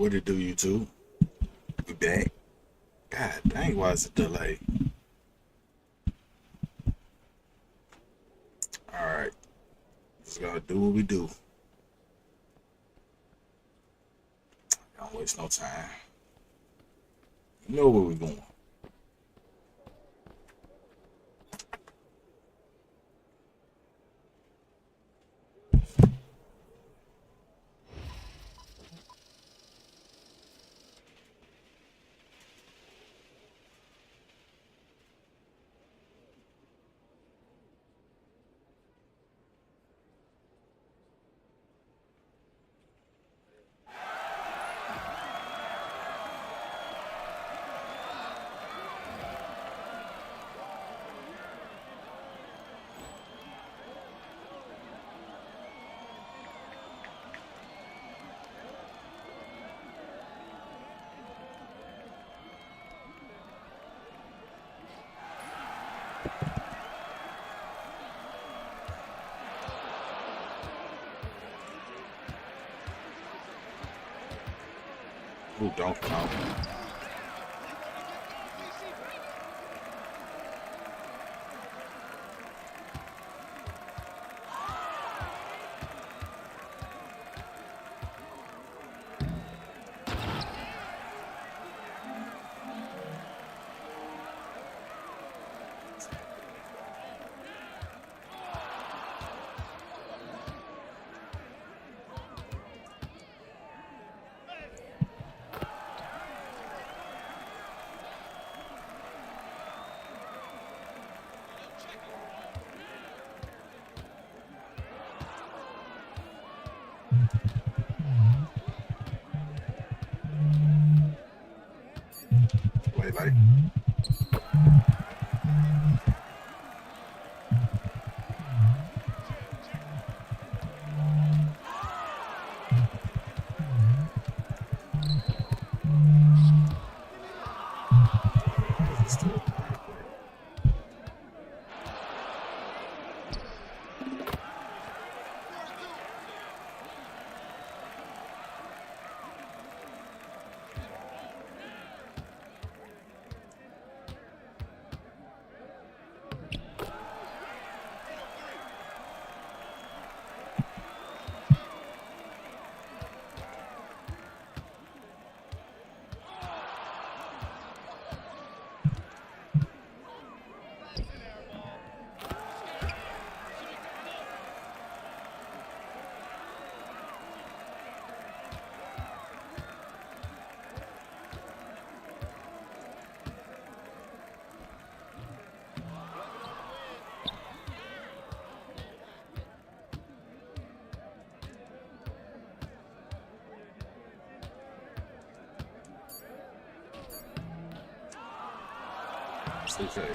What it do, YouTube? We back. God dang, why is it delay? Alright, just gotta do what we do. Don't waste no time. You know where we going. Ooh, don't come out. Wait, like. Okay.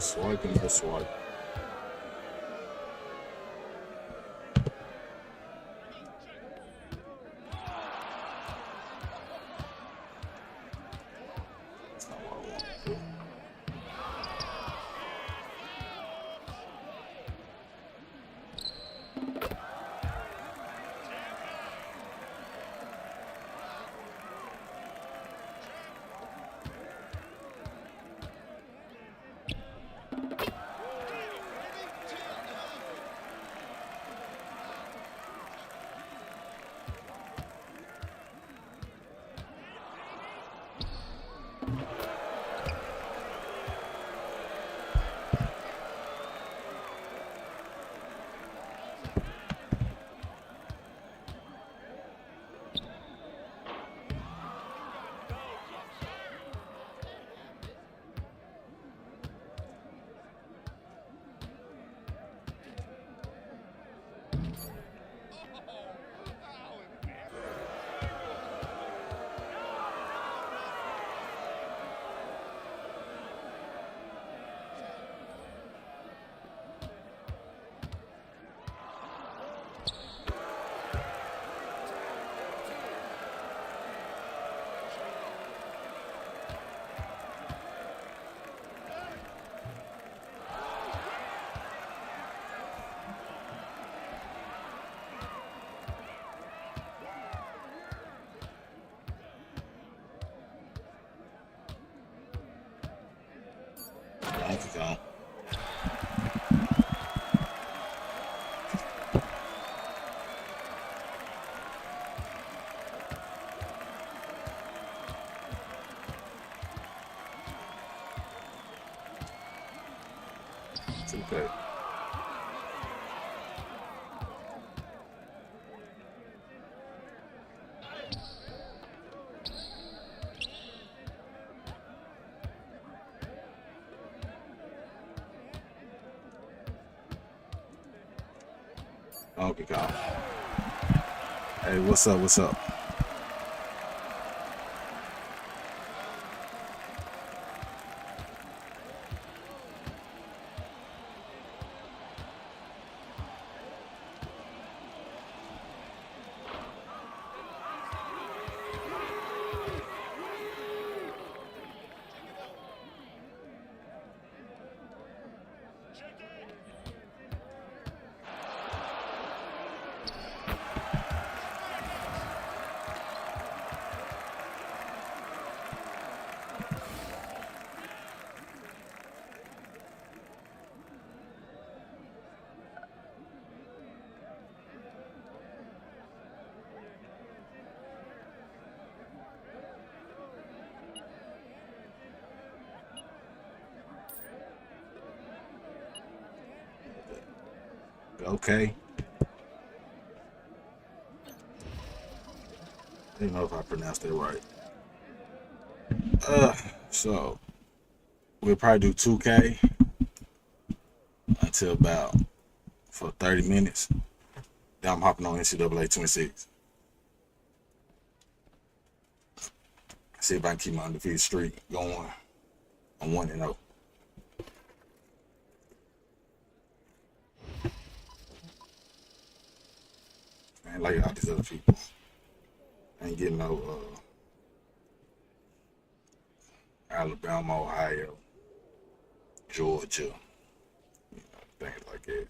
swipe and good swipe. That's not what I want to do. Donkey Kong. It's okay. Donkey Kong. Hey, what's up? What's up? Okay. I don't know if I pronounced that right. So we'll probably do 2K until about for 30 minutes. Then I'm hopping on NCAA 26. See if I can keep my undefeated streak going. I'm 1-0. I ain't like all these other people. I ain't getting no Alabama, Ohio, Georgia, things like that.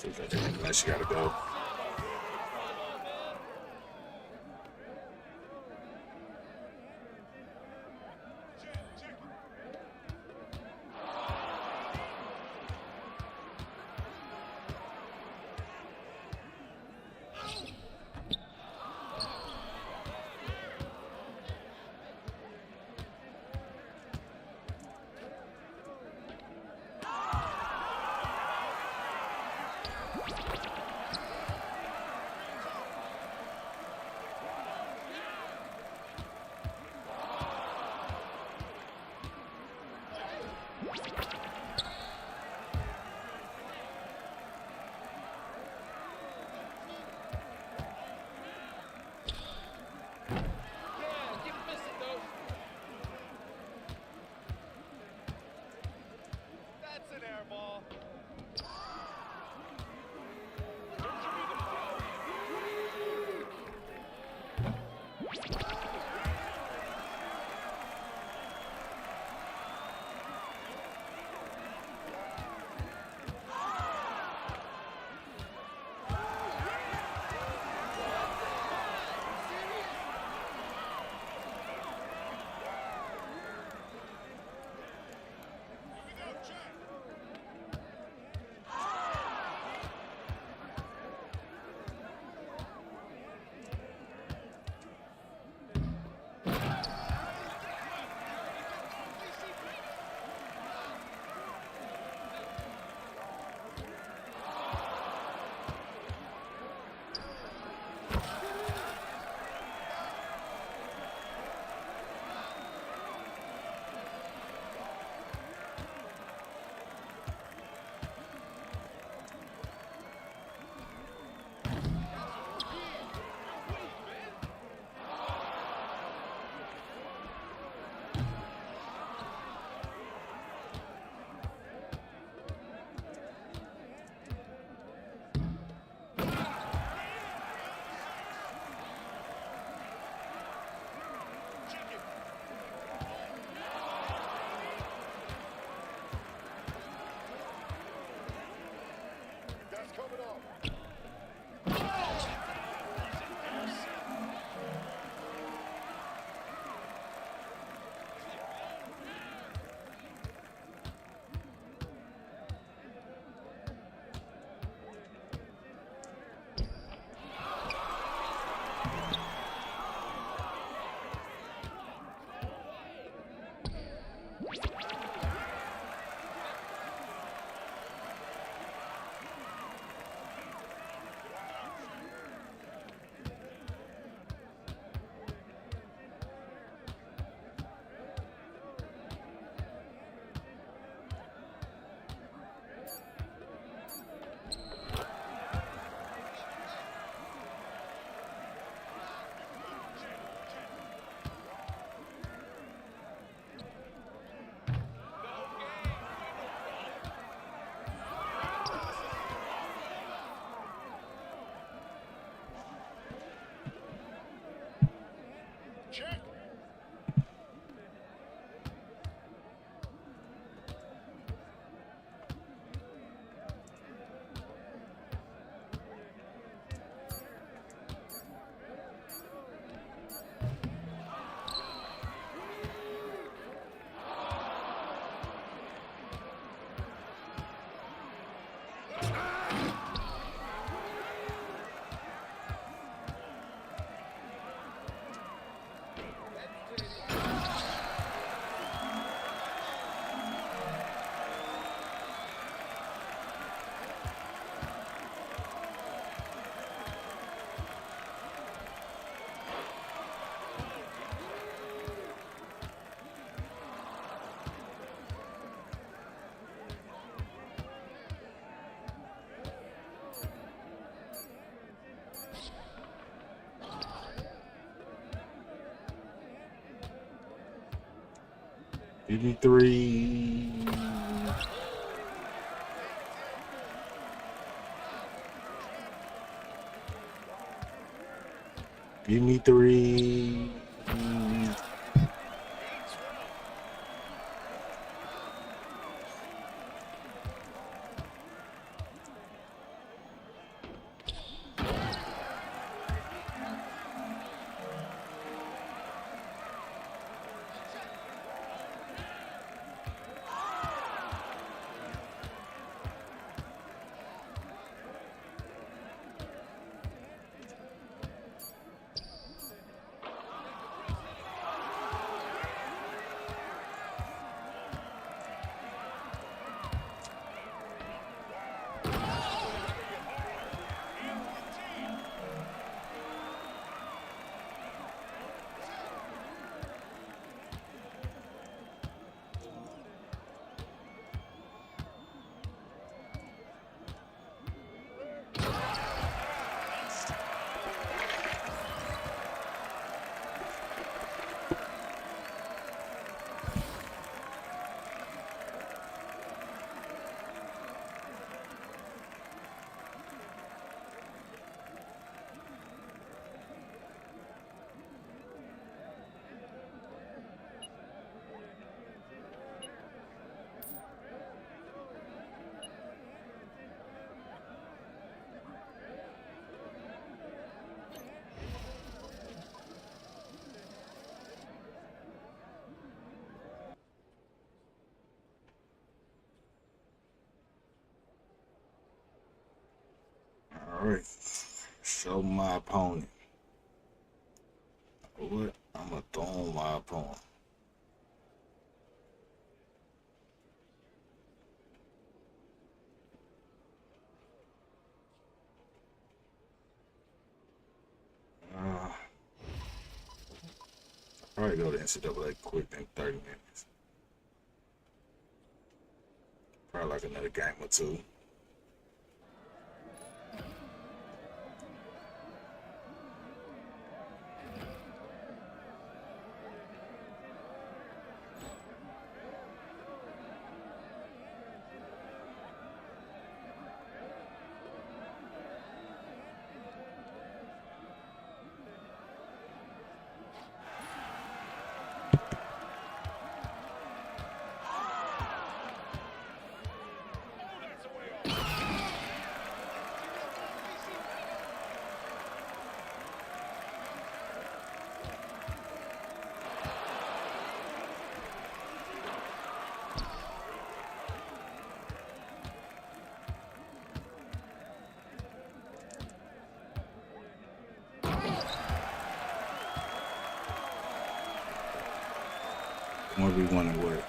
Unless you gotta go. Give me 3. Give me 3. Alright. Show my opponent. What? I'm gonna throw on my opponent. Probably go to NCAA quick in 30 minutes. Probably like another game or two. What we want to work.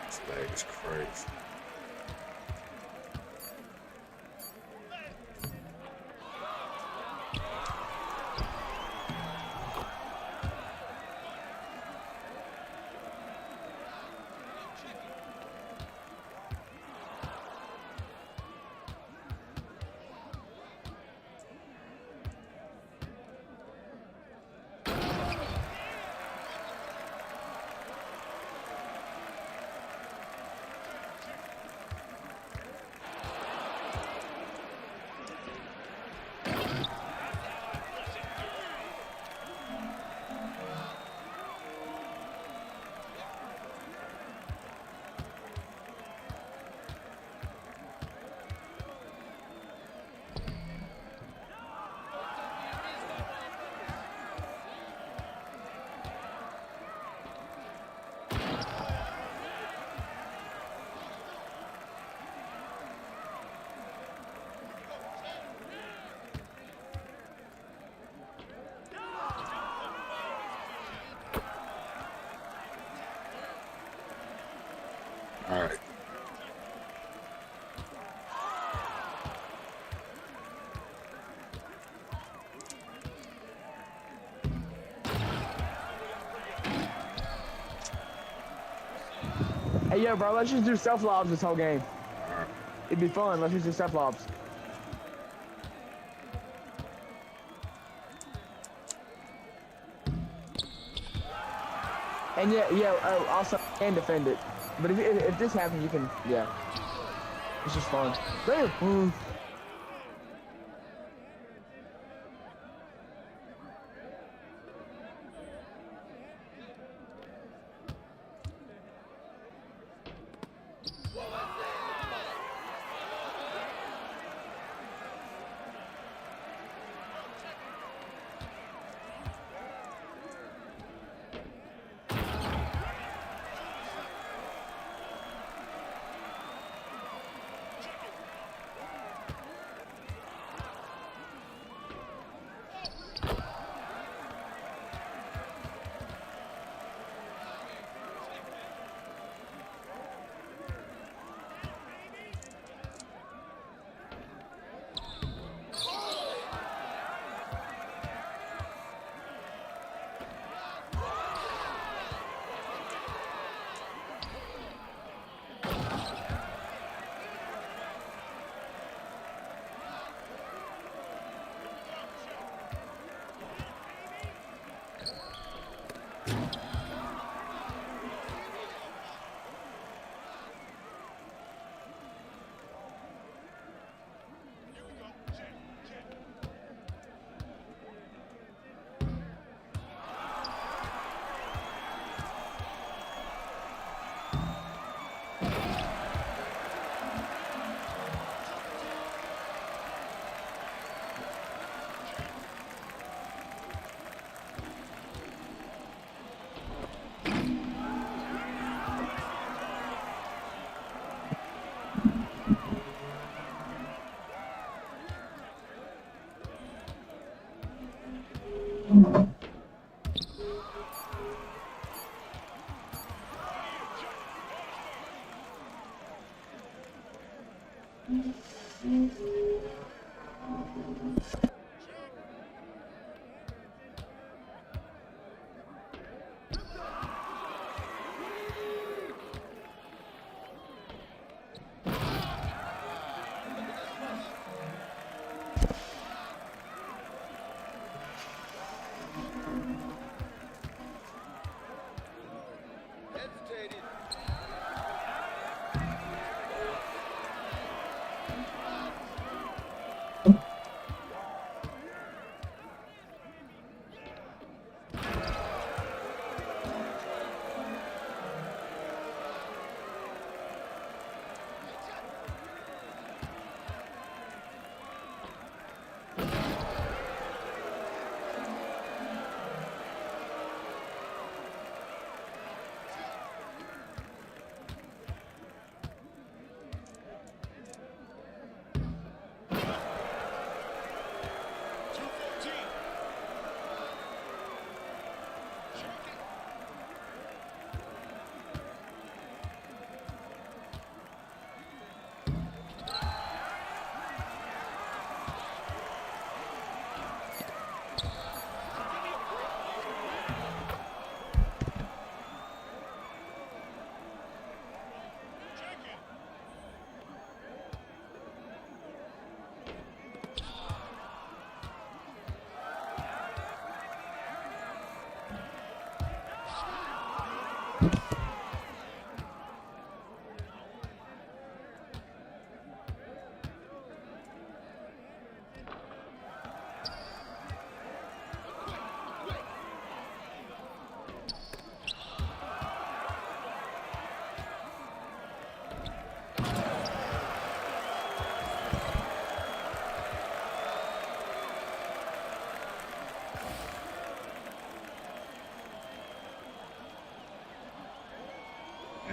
This bag is crazy. All right. Hey, yo, bro, let's just do self lobs this whole game. All right. It'd be fun. Let's just do self lobs. And also can defend it. But if this happens, you can, yeah. It's just fun. Damn.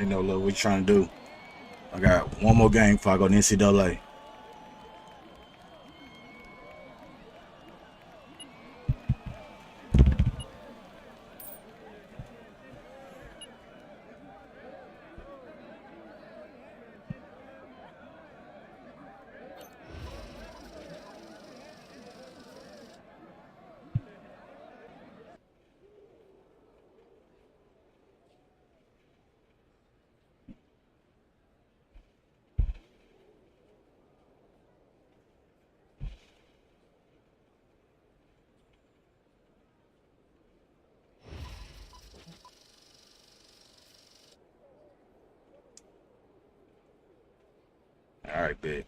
Ain't no look, what you trying to do? I got one more game before I go to NCAA. All right, big.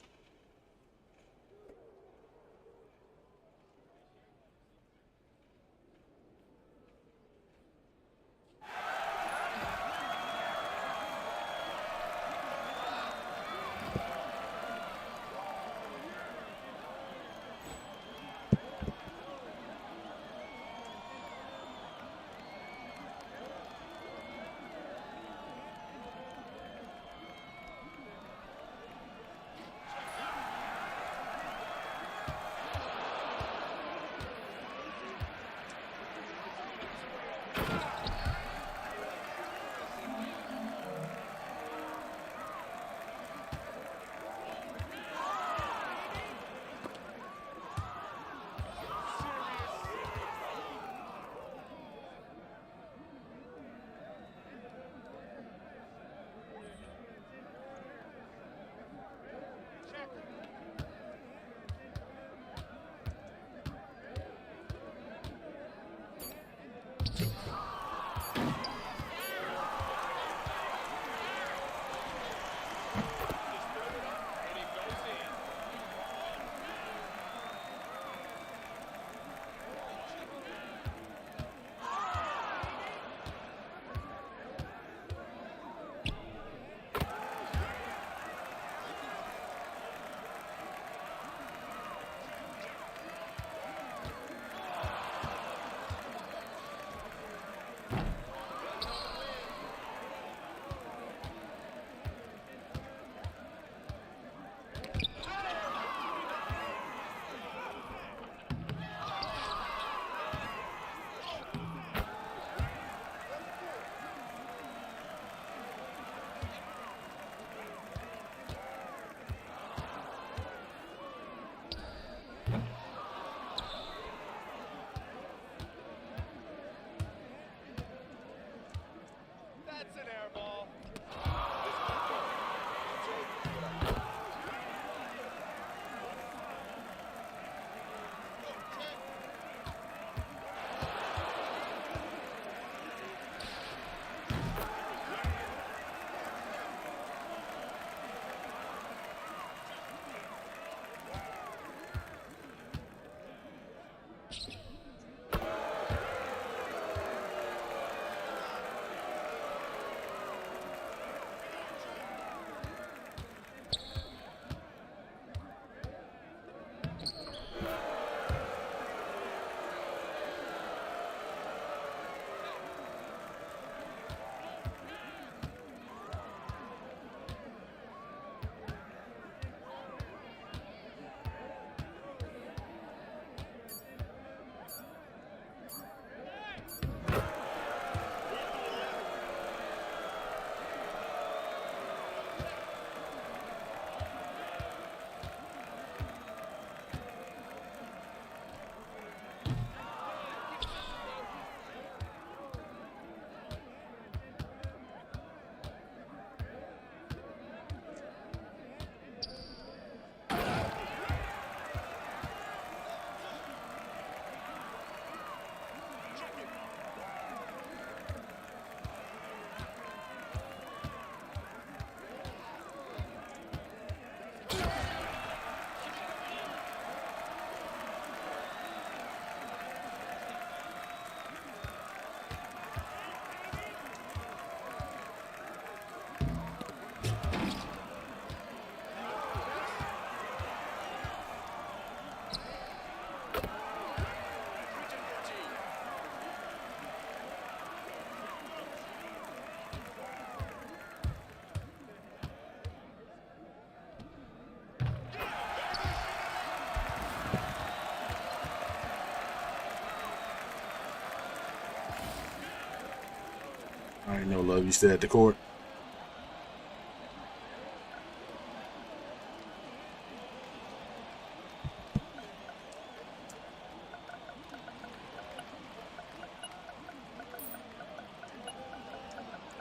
I ain't no love. You still at the court?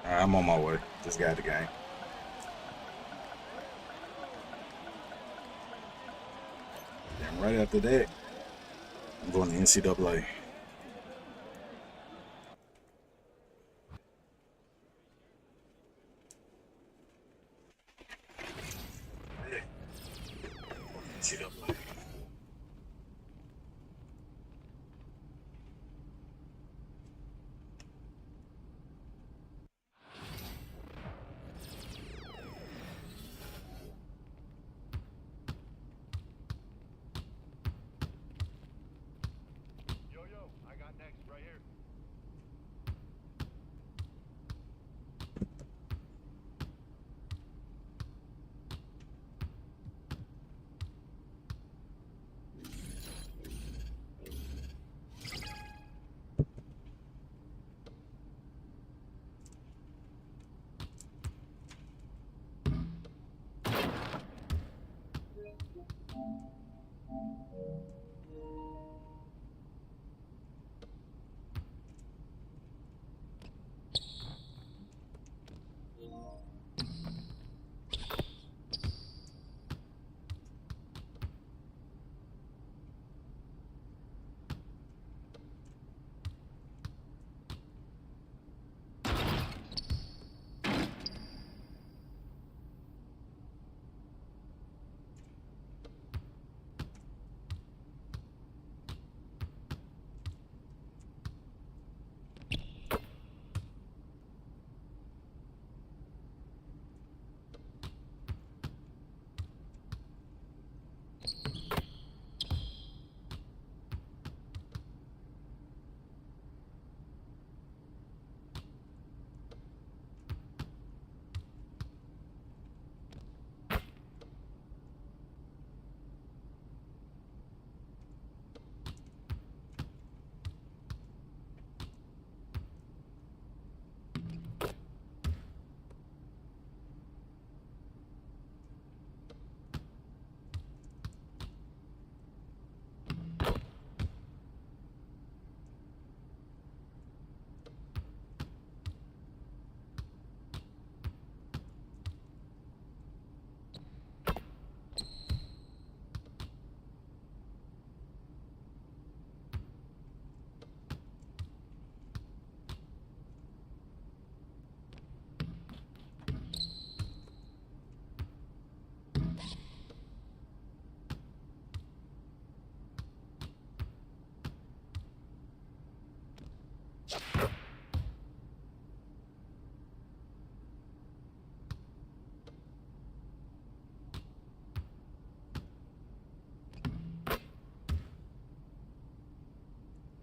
All right, I'm on my way. Just got the game. And right after that, I'm going to NCAA. NCAA.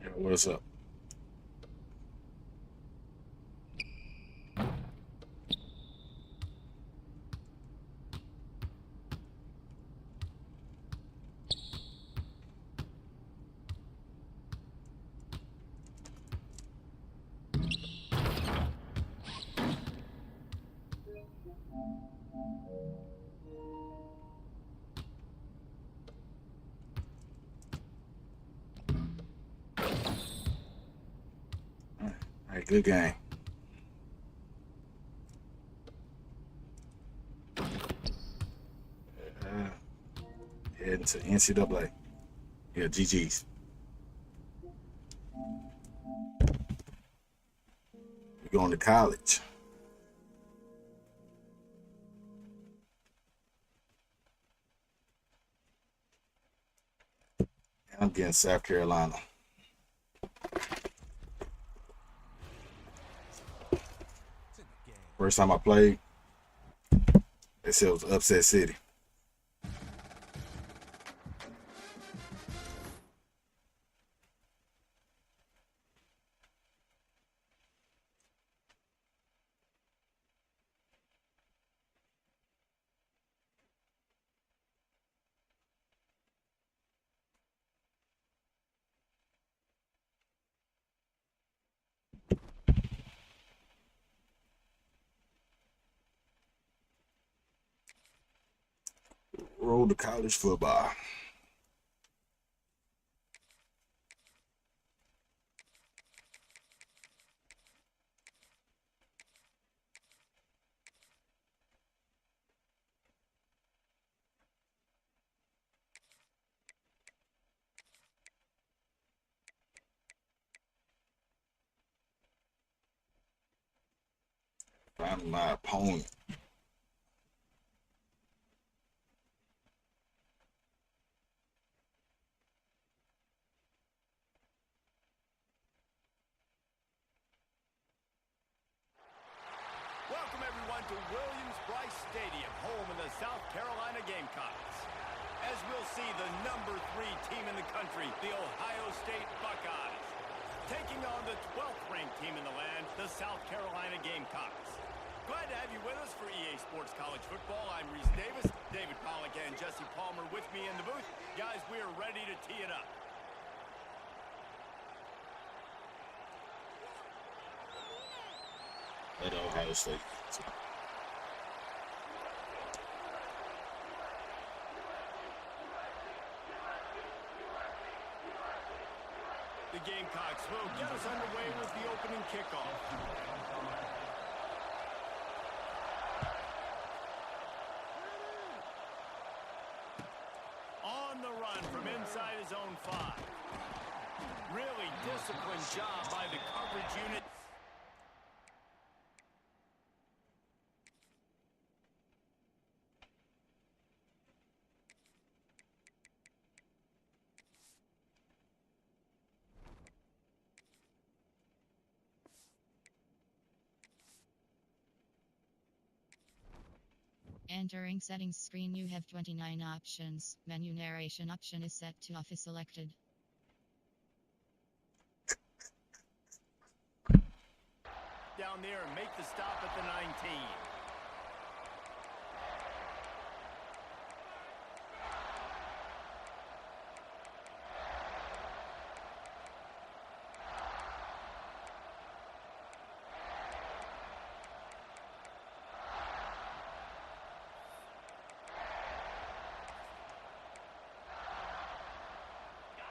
Yeah, what's up? All right, good game. Heading to NCAA. Yeah, GG's. We're going to college. I'm getting South Carolina. First time I played, they said it was upset city. Road to college football. Find my opponent. Welcome everyone to Williams-Brice Stadium, home of the South Carolina Gamecocks. As we'll see, the number 3 team in the country, the Ohio State Buckeyes, taking on the 12th ranked team in the land, the South Carolina Gamecocks. Glad to have you with us for EA Sports College Football. I'm Reese Davis, David Pollock and Jesse Palmer with me in the booth. Guys, we are ready to tee it up. At Ohio State. The Gamecocks will get us underway with the opening kickoff. On the run from inside his own 5. Really disciplined job by the coverage unit. Entering settings screen, you have 29 options. Menu narration option is set to off is selected. Down there and make the stop at the 19.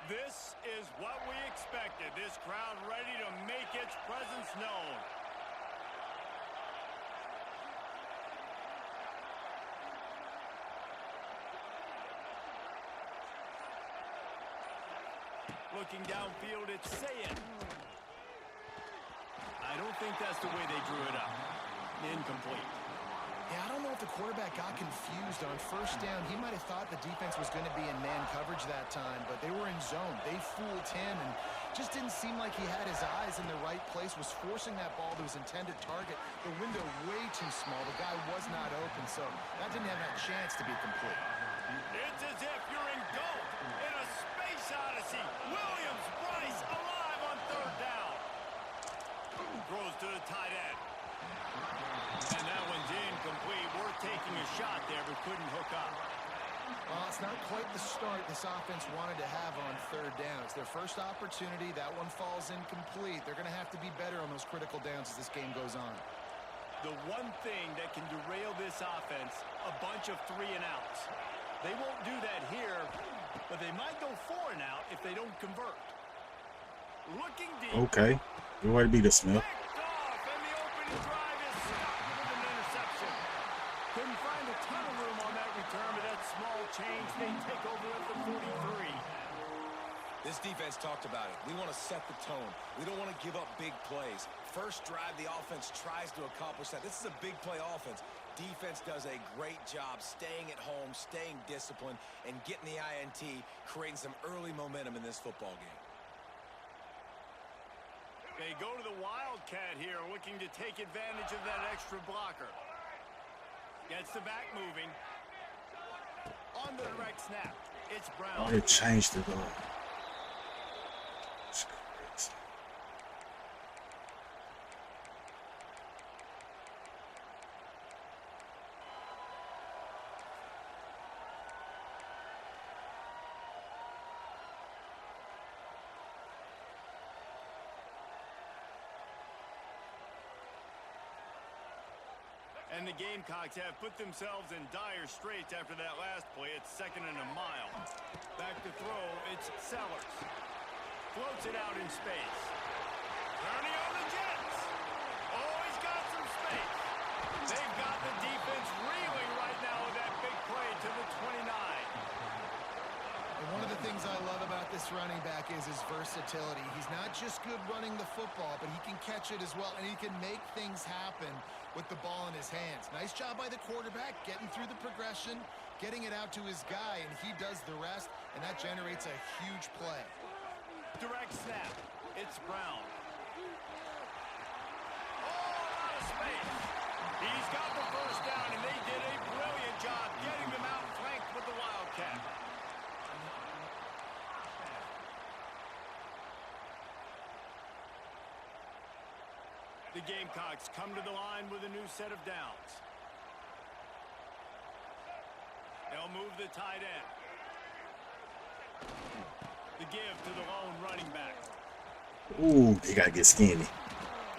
This is what we expected. This crowd ready to make its presence known. Looking downfield, it's Sayin. I don't think that's the way they drew it up. Incomplete. Yeah, I don't know if the quarterback got confused on first down. He might have thought the defense was going to be in man coverage that time, but they were in zone. They fooled him and just didn't seem like he had his eyes in the right place, was forcing that ball to his intended target. The window way too small. The guy was not open, so that didn't have that chance to be complete. It's as if you're engulfed in a space odyssey. Williams-Brice alive on 3rd down. Throws to the tight end. And that one's incomplete. We're taking a shot there, but couldn't hook up. Well, it's not quite the start this offense wanted to have on 3rd down. It's their first opportunity. That one falls incomplete. They're going to have to be better on those critical downs as this game goes on. The one thing that can derail this offense, a bunch of 3-and-outs. They won't do that here, but they might go 4-and-out if they don't convert. Looking deep. Okay. Good way to beat us, Smith. Picked off, and the opening drive is stopped with an interception. Couldn't find a ton of room on that return, but that small change, they take over at the 43. This defense talked about it. We want to set the tone. We don't want to give up big plays. First drive, the offense tries to accomplish that. This is a big play offense. Defense does a great job staying at home, staying disciplined, and getting the INT, creating some early momentum in this football game. They go to the Wildcat here, looking to take advantage of that extra blocker. Gets the back moving. On the direct snap, it's Brown. Oh, they changed it all. And the Gamecocks have put themselves in dire straits after that last play. It's 2nd and a mile. Back to throw, it's Sellers. Floats it out in space. Turning on the Jets. Oh, he's got some space. They've got the defense reeling right now with that big play to the 29. And one of the things I love about this running back is his versatility. He's not just good running the football, but he can catch it as well, and he can make things happen with the ball in his hands. Nice job by the quarterback, getting through the progression, getting it out to his guy, and he does the rest, and that generates a huge play. Direct snap. It's Brown. Oh, a lot of space. He's got the first down, and they did a brilliant job getting them out flanked with the Wildcat. The Gamecocks come to the line with a new set of downs. They'll move the tight end. The give to the lone running back. Ooh, they gotta get skinny.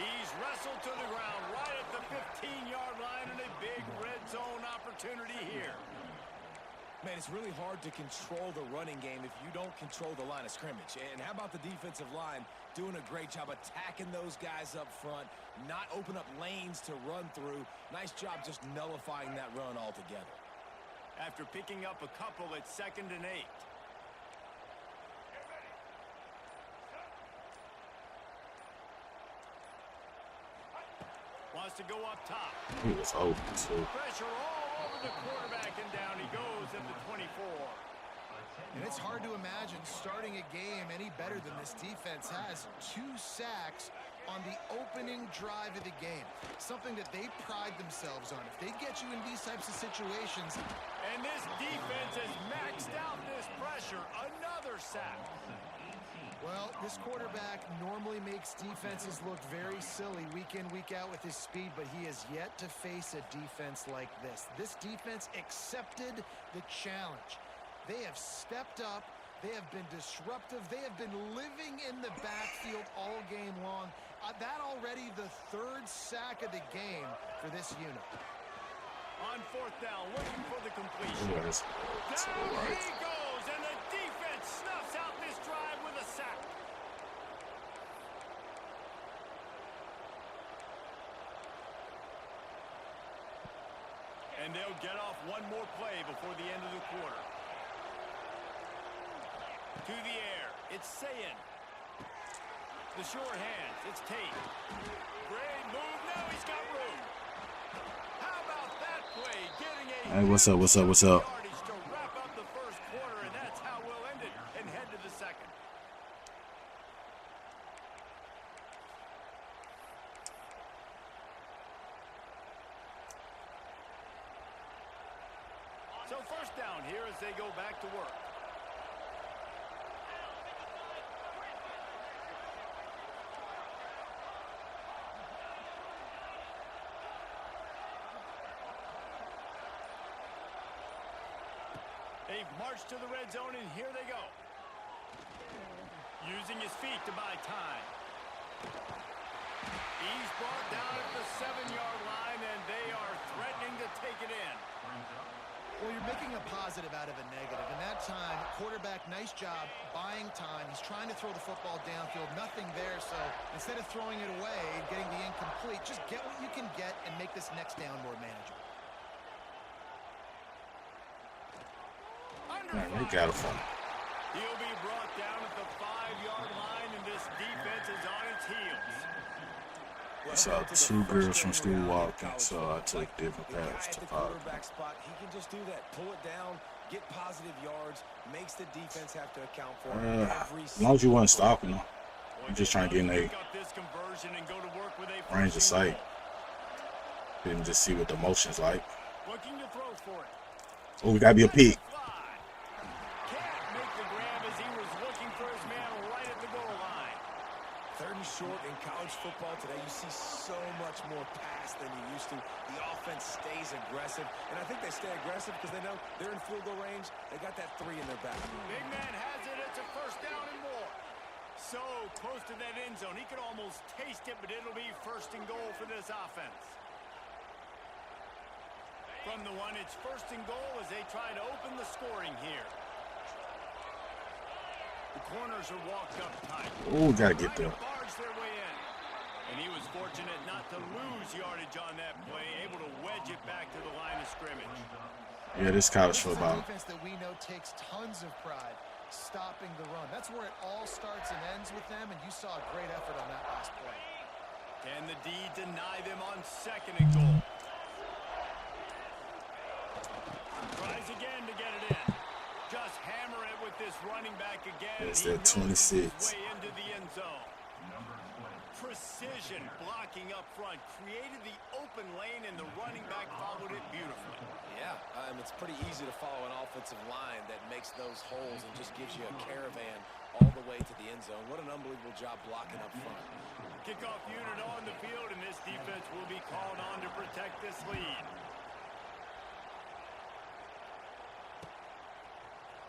He's wrestled to the ground right at the 15-yard line, and a big red zone opportunity here. Man, it's really hard to control the running game if you don't control the line of scrimmage. And how about the defensive line doing a great job attacking those guys up front, not open up lanes to run through. Nice job just nullifying that run altogether. After picking up a couple, it's 2nd and 8. Wants to go up top. He was open too. Pressure all over the quarterback, and down he goes at the 24. And it's hard to imagine starting a game any better than this defense has. 2 sacks on the opening drive of the game. Something that they pride themselves on. If they get you in these types of situations. And this defense has maxed out this pressure. Another sack. Well, this quarterback normally makes defenses look very silly week in, week out with his speed, but he has yet to face a defense like this. This defense accepted the challenge. They have stepped up. They have been disruptive. They have been living in the backfield all game long. That already the 3rd sack of the game for this unit. On 4th down, looking for the completion. Ooh, that's Down he goes, and the defense snuffs out this drive with a sack. And they'll get off one more play before the end of the quarter. To the air, it's Sayin. The sure hands, it's Tate. Great move, now he's got room. How about that play, getting a Hey, what's up, what's up, what's up? yardage to wrap up the 1st quarter, and that's how we'll end it and head to the 2nd. So 1st down here as they go back to work. They've marched to the red zone, and here they go. Using his feet to buy time. He's brought down at the 7-yard line, and they are threatening to take it in. Well, you're making a positive out of a negative. In that time, quarterback, nice job buying time. He's trying to throw the football downfield. Nothing there, so instead of throwing it away and getting the incomplete, just get what you can get and make this next down more manageable. Man, they got it from him. He'll be brought down at the 5-yard line, and this defense is on its heels. I saw 2 girls from school walking, so I took different paths to follow. Quarterback spot, he can just do that. Pull it down, get positive yards, makes the defense have to account for it every As long as you single wasn't stopping them, you're just trying to get in a range of sight. Didn't just see what the motion's like. Looking to throw for it. Oh, we gotta be a peak. Can't make the grab as he was looking for his man right at the goal line. 3rd and short in college football today, you see so much more pass than you used to. The offense stays aggressive, and I think they stay aggressive because they know they're in field goal range. They got that 3 in their back. Big man has it. It's a 1st down and more. So close to that end zone. He could almost taste it, but it'll be 1st and goal for this offense. From the one, it's 1st and goal as they try to open the scoring here. The corners are walked up tight. Ooh, gotta get there. Barge their way in. And he was fortunate not to lose yardage on that play, able to wedge it back to the line of scrimmage. Yeah, this college This is a football. defense that we know takes tons of pride stopping the run. That's where it all starts and ends with them, and you saw a great effort on that last play. Can the D deny them on 2nd and goal? Tries again to get it in. Just hammer it with this running back again. It's He that knows his 26. way into the end zone. Precision blocking up front created the open lane, and the running back followed it beautifully. Yeah, it's pretty easy to follow an offensive line that makes those holes and just gives you a caravan all the way to the end zone. What an unbelievable job blocking up front. Kickoff unit on the field, and this defense will be called on to protect this lead.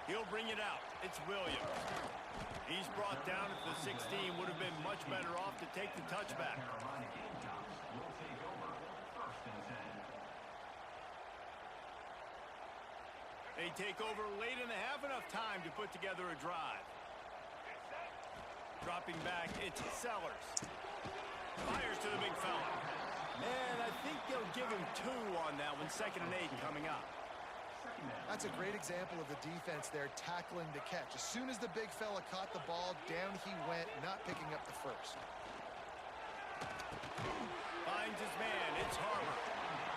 He'll bring it out. It's Williams. He's brought down at the 16. Would have been much better off to take the touchback. They take over late in the half, enough time to put together a drive. Dropping back, it's Sellers. Fires to the big fella. And I think they'll give him 2 on that one. 2nd and 8 coming up. That's a great example of the defense there tackling the catch. As soon as the big fella caught the ball, down he went, not picking up the first. Finds his man. It's Harper.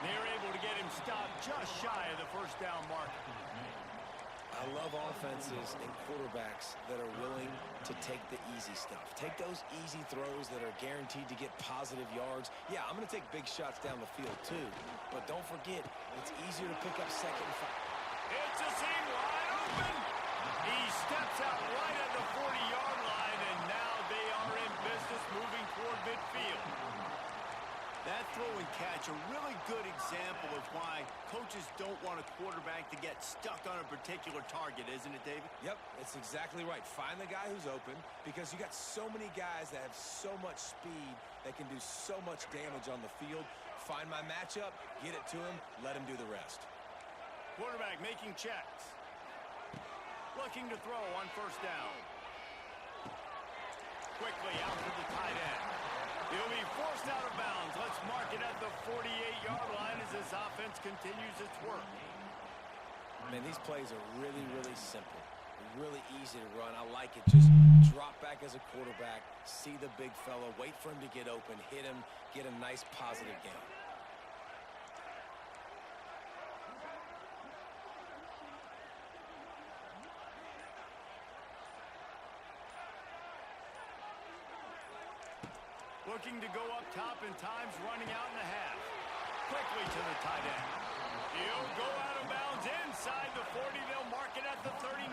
They're able to get him stopped just shy of the 1st down mark. I love offenses and quarterbacks that are willing to take the easy stuff. Take those easy throws that are guaranteed to get positive yards. Yeah, I'm going to take big shots down the field too. But don't forget, it's easier to pick up 2nd and 5. It's a seam wide open. He steps out right at the 40-yard line, and now they are in business moving toward midfield. That throw and catch, a really good example of why coaches don't want a quarterback to get stuck on a particular target, isn't it, David? Yep, it's exactly right. Find the guy who's open, because you got so many guys that have so much speed that can do so much damage on the field. Find my matchup, get it to him, let him do the rest. Quarterback making checks. Looking to throw on 1st down. Quickly out to the tight end. He'll be forced out of bounds. Let's mark it at the 48-yard line as this offense continues its work. Man, these plays are really, really simple. Really easy to run. I like it. Just drop back as a quarterback, see the big fella, wait for him to get open, hit him, get a nice positive gain. Looking to go up top, and time's running out in the half. Quickly to the tight end. He'll go out of bounds inside the 40. They'll mark it at the 39.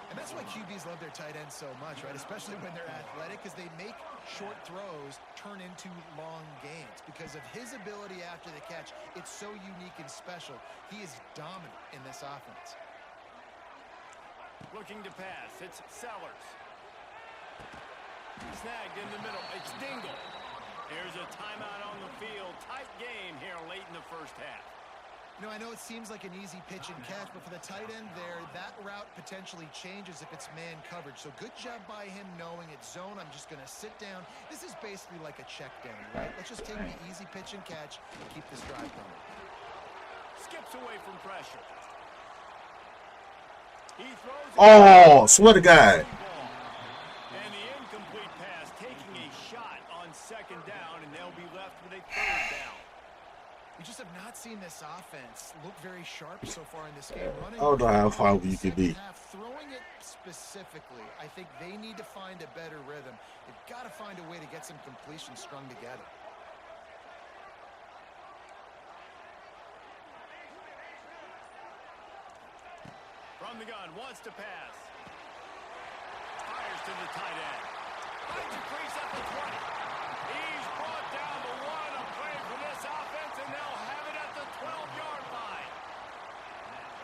And that's why QBs love their tight ends so much, right? Especially when they're athletic, because they make short throws turn into long gains. Because of his ability after the catch, it's so unique and special. He is dominant in this offense. Looking to pass. It's Sellers. Snagged in the middle. It's Dingle. Here's a timeout on the field. Tight game here late in the 1st half. You know, I know it seems like an easy pitch and catch, but for the tight end there, that route potentially changes if it's man coverage. So good job by him knowing it's zone. I'm just going to sit down. This is basically like a check down, right? Let's just take the easy pitch and catch and keep this drive going. Skips away from pressure. He throws it. Oh, swear to God. And the incomplete pass, taking a shot on 2nd down, and they'll be left with a 3rd down. We just have not seen this offense look very sharp so far in this game. Running I don't know how far you could be. throwing it specifically, I think they need to find a better rhythm. They've got to find a way to get some completions strung together. From the gun, wants to pass. Fires to the tight end. Finds a crease at the 20. He's brought down the 1. A play for this offense, and they'll have it at the 12-yard line.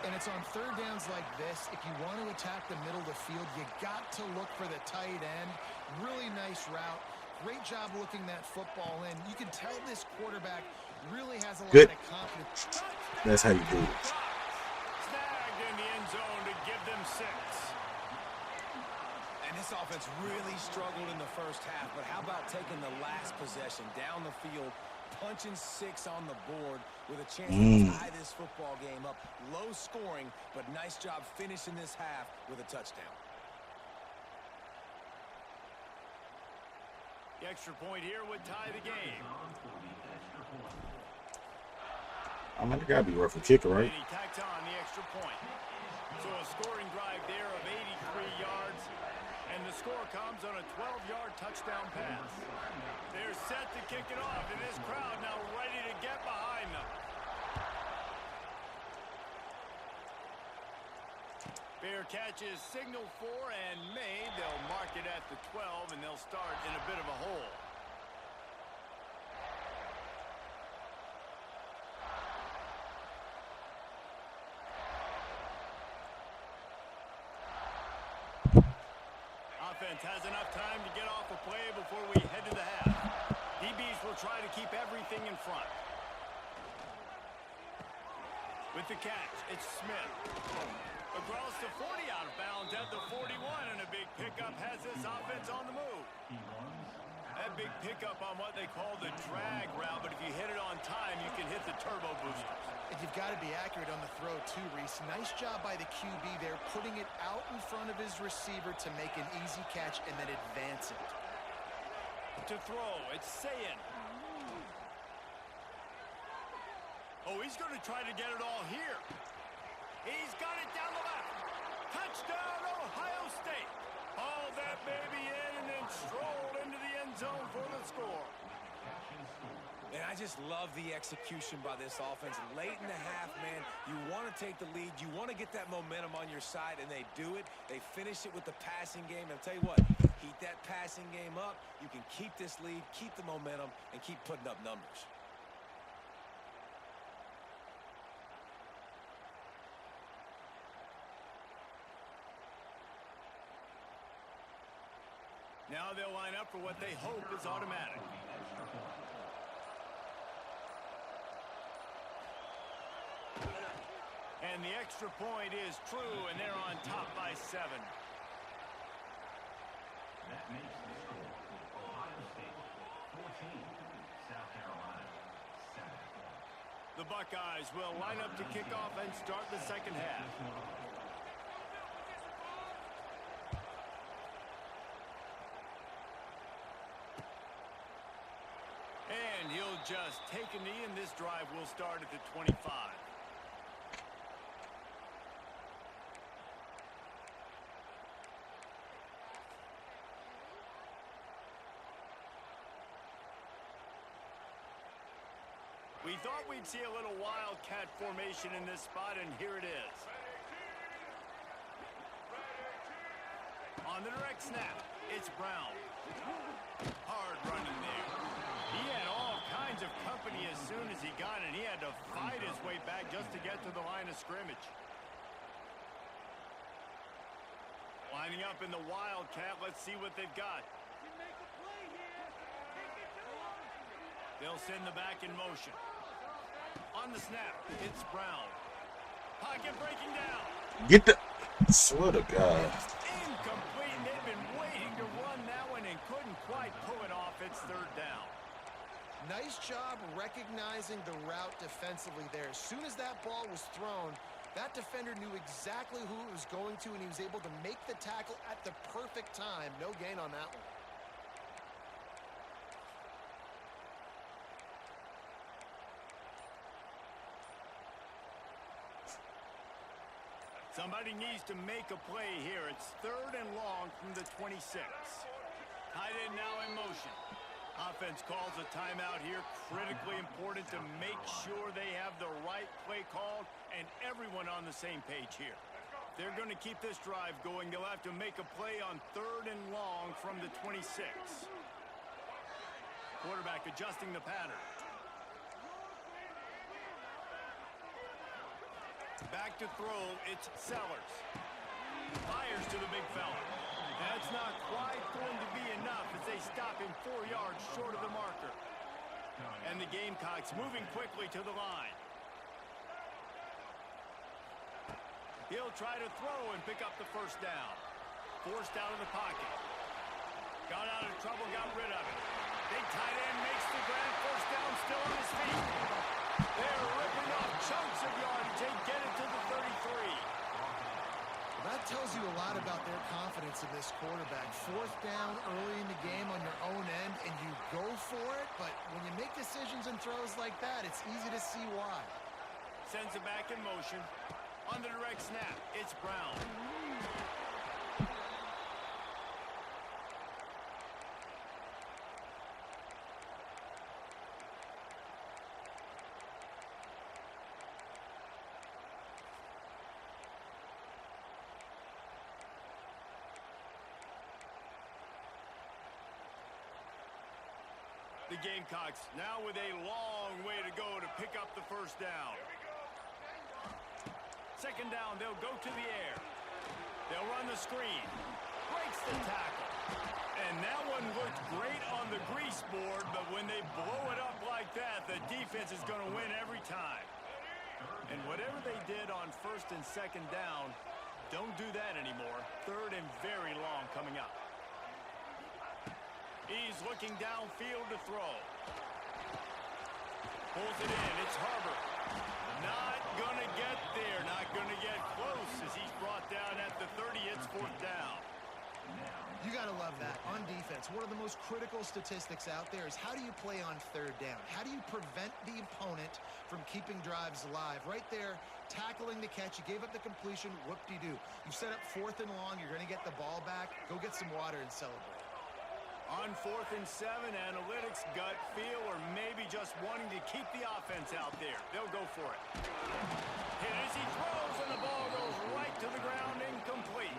And it's on 3rd downs like this. If you want to attack the middle of the field, you got to look for the tight end. Really nice route. Great job looking that football in. You can tell this quarterback Really has a lot Good. of confidence. That's how you do it. Snagged in the end zone to give them 6. And this offense really struggled in the first half, but how about taking the last possession down the field, punching 6 on the board with a chance to tie this football game up. Low scoring, but nice job finishing this half with a touchdown. The extra point here would tie the game. I mean, it gotta be worth a kicker, right? And he tacks on the extra point. So a scoring drive there of 83 yards. And the score comes on a 12-yard touchdown pass. They're set to kick it off, and this crowd now ready to get behind them. Fair catch is signaled for and made. They'll mark it at the 12, and they'll start in a bit of a hole. Offense has enough time to get off a play before we head to the half. DBs will try to keep everything in front. With the catch, it's Smith. Across the 40, out of bounds at the 41, and a big pickup has this offense on the move. That big pickup on what they call the drag route, but if you hit it on time, you can hit the turbo boosters. And you've got to be accurate on the throw too, Reese. Nice job by the QB there, putting it out in front of his receiver to make an easy catch and then advance it. To throw, it's Sayin. Oh, he's going to try to get it all here. He's got it down the left. Touchdown, Ohio State. Hauled that baby in and then strolled into the end zone for the score. And I just love the execution by this offense. Late in the half, man, you want to take the lead. You want to get that momentum on your side, and they do it. They finish it with the passing game. And I'll tell you what, heat that passing game up. You can keep this lead, keep the momentum, and keep putting up numbers. Now they'll line up for what they hope is automatic. And the extra point is true, and they're on top by 7. That makes the score Ohio State 14, South Carolina 7. The Buckeyes will line up to kick off and start the second half. And he'll just take a knee, and this drive will start at the 25. We thought we'd see a little wildcat formation in this spot, and here it is. On the direct snap, it's Brown. Hard running there. He had all kinds of company as soon as he got it. He had to fight his way back just to get to the line of scrimmage. Lining up in the wildcat. Let's see what they've got. They'll send the back in motion. On the snap, it's Brown. Pocket breaking down. Get the... Swear to God. It's incomplete, and they've been waiting to run that one and couldn't quite pull it off. It's third down. Nice job recognizing the route defensively there. As soon as that ball was thrown, that defender knew exactly who it was going to, and he was able to make the tackle at the perfect time. No gain on that one. Somebody needs to make a play here. It's third and long from the 26. Tight end now in motion. Offense calls a timeout here. Critically important to make sure they have the right play called and everyone on the same page here. They're going to keep this drive going. They'll have to make a play on third and long from the 26. Quarterback adjusting the pattern. Back to throw, it's Sellers. Fires to the big fella. That's not quite going to be enough as they stop him 4 yards short of the marker. And the Gamecocks moving quickly to the line. He'll try to throw and pick up the first down. Forced out of the pocket. Got out of trouble, got rid of it. Big tight end makes the grab. First down, still on his feet. They're ripping off chunks of yardage. They get it to the 33. That tells you a lot about their confidence in this quarterback. Fourth down early in the game on your own end, and you go for it, but when you make decisions and throws like that, it's easy to see why. Sends it back in motion. On the direct snap, it's Brown. The Gamecocks now with a long way to go to pick up the first down. Second down, they'll go to the air. They'll run the screen. Breaks the tackle. And that one looked great on the grease board, but when they blow it up like that, the defense is going to win every time. And whatever they did on first and second down, don't do that anymore. Third and very long coming up. He's looking downfield to throw. Pulls it in. It's Harbor. Not going to get there. Not going to get close as he's brought down at the 30. It's fourth down. You got to love that. On defense, one of the most critical statistics out there is how do you play on third down? How do you prevent the opponent from keeping drives alive? Right there, tackling the catch. You gave up the completion. Whoop-de-doo. You set up fourth and long. You're going to get the ball back. Go get some water and celebrate. On 4th and 7, analytics, gut feel, or maybe just wanting to keep the offense out there. They'll go for it. Hit as he throws, and the ball goes right to the ground, incomplete.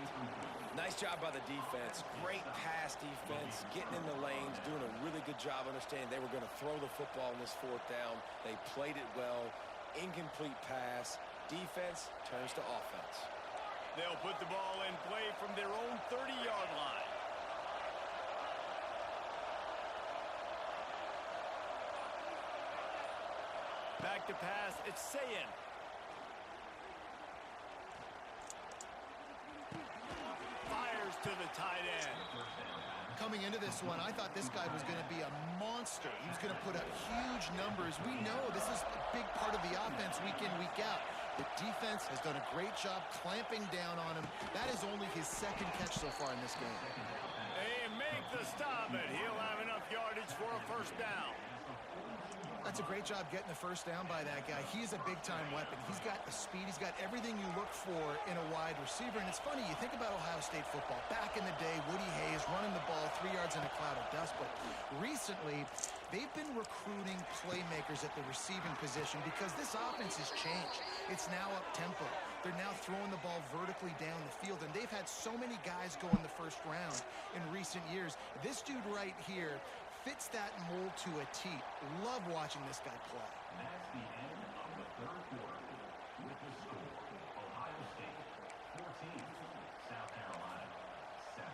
Nice job by the defense. Great pass defense, getting in the lanes, doing a really good job understanding they were going to throw the football in this fourth down. They played it well. Incomplete pass. Defense turns to offense. They'll put the ball in play from their own 30-yard line. Back to pass, it's Sayin. Fires to the tight end. Coming into this one, I thought this guy was going to be a monster. He was going to put up huge numbers. We know this is a big part of the offense week in, week out. The defense has done a great job clamping down on him. That is only his second catch so far in this game. They make the stop, and he'll have enough yardage for a first down. That's a great job getting the first down by that guy. He's a big-time weapon. He's got the speed. He's got everything you look for in a wide receiver. And it's funny, you think about Ohio State football. Back in the day, Woody Hayes running the ball 3 yards in a cloud of dust. But recently, they've been recruiting playmakers at the receiving position because this offense has changed. It's now up-tempo. They're now throwing the ball vertically down the field. And they've had so many guys go in the first round in recent years. This dude right here fits that mold to a T. Love watching this guy play. That's the end of the third quarter. With the score, Ohio State 14, South Carolina 7.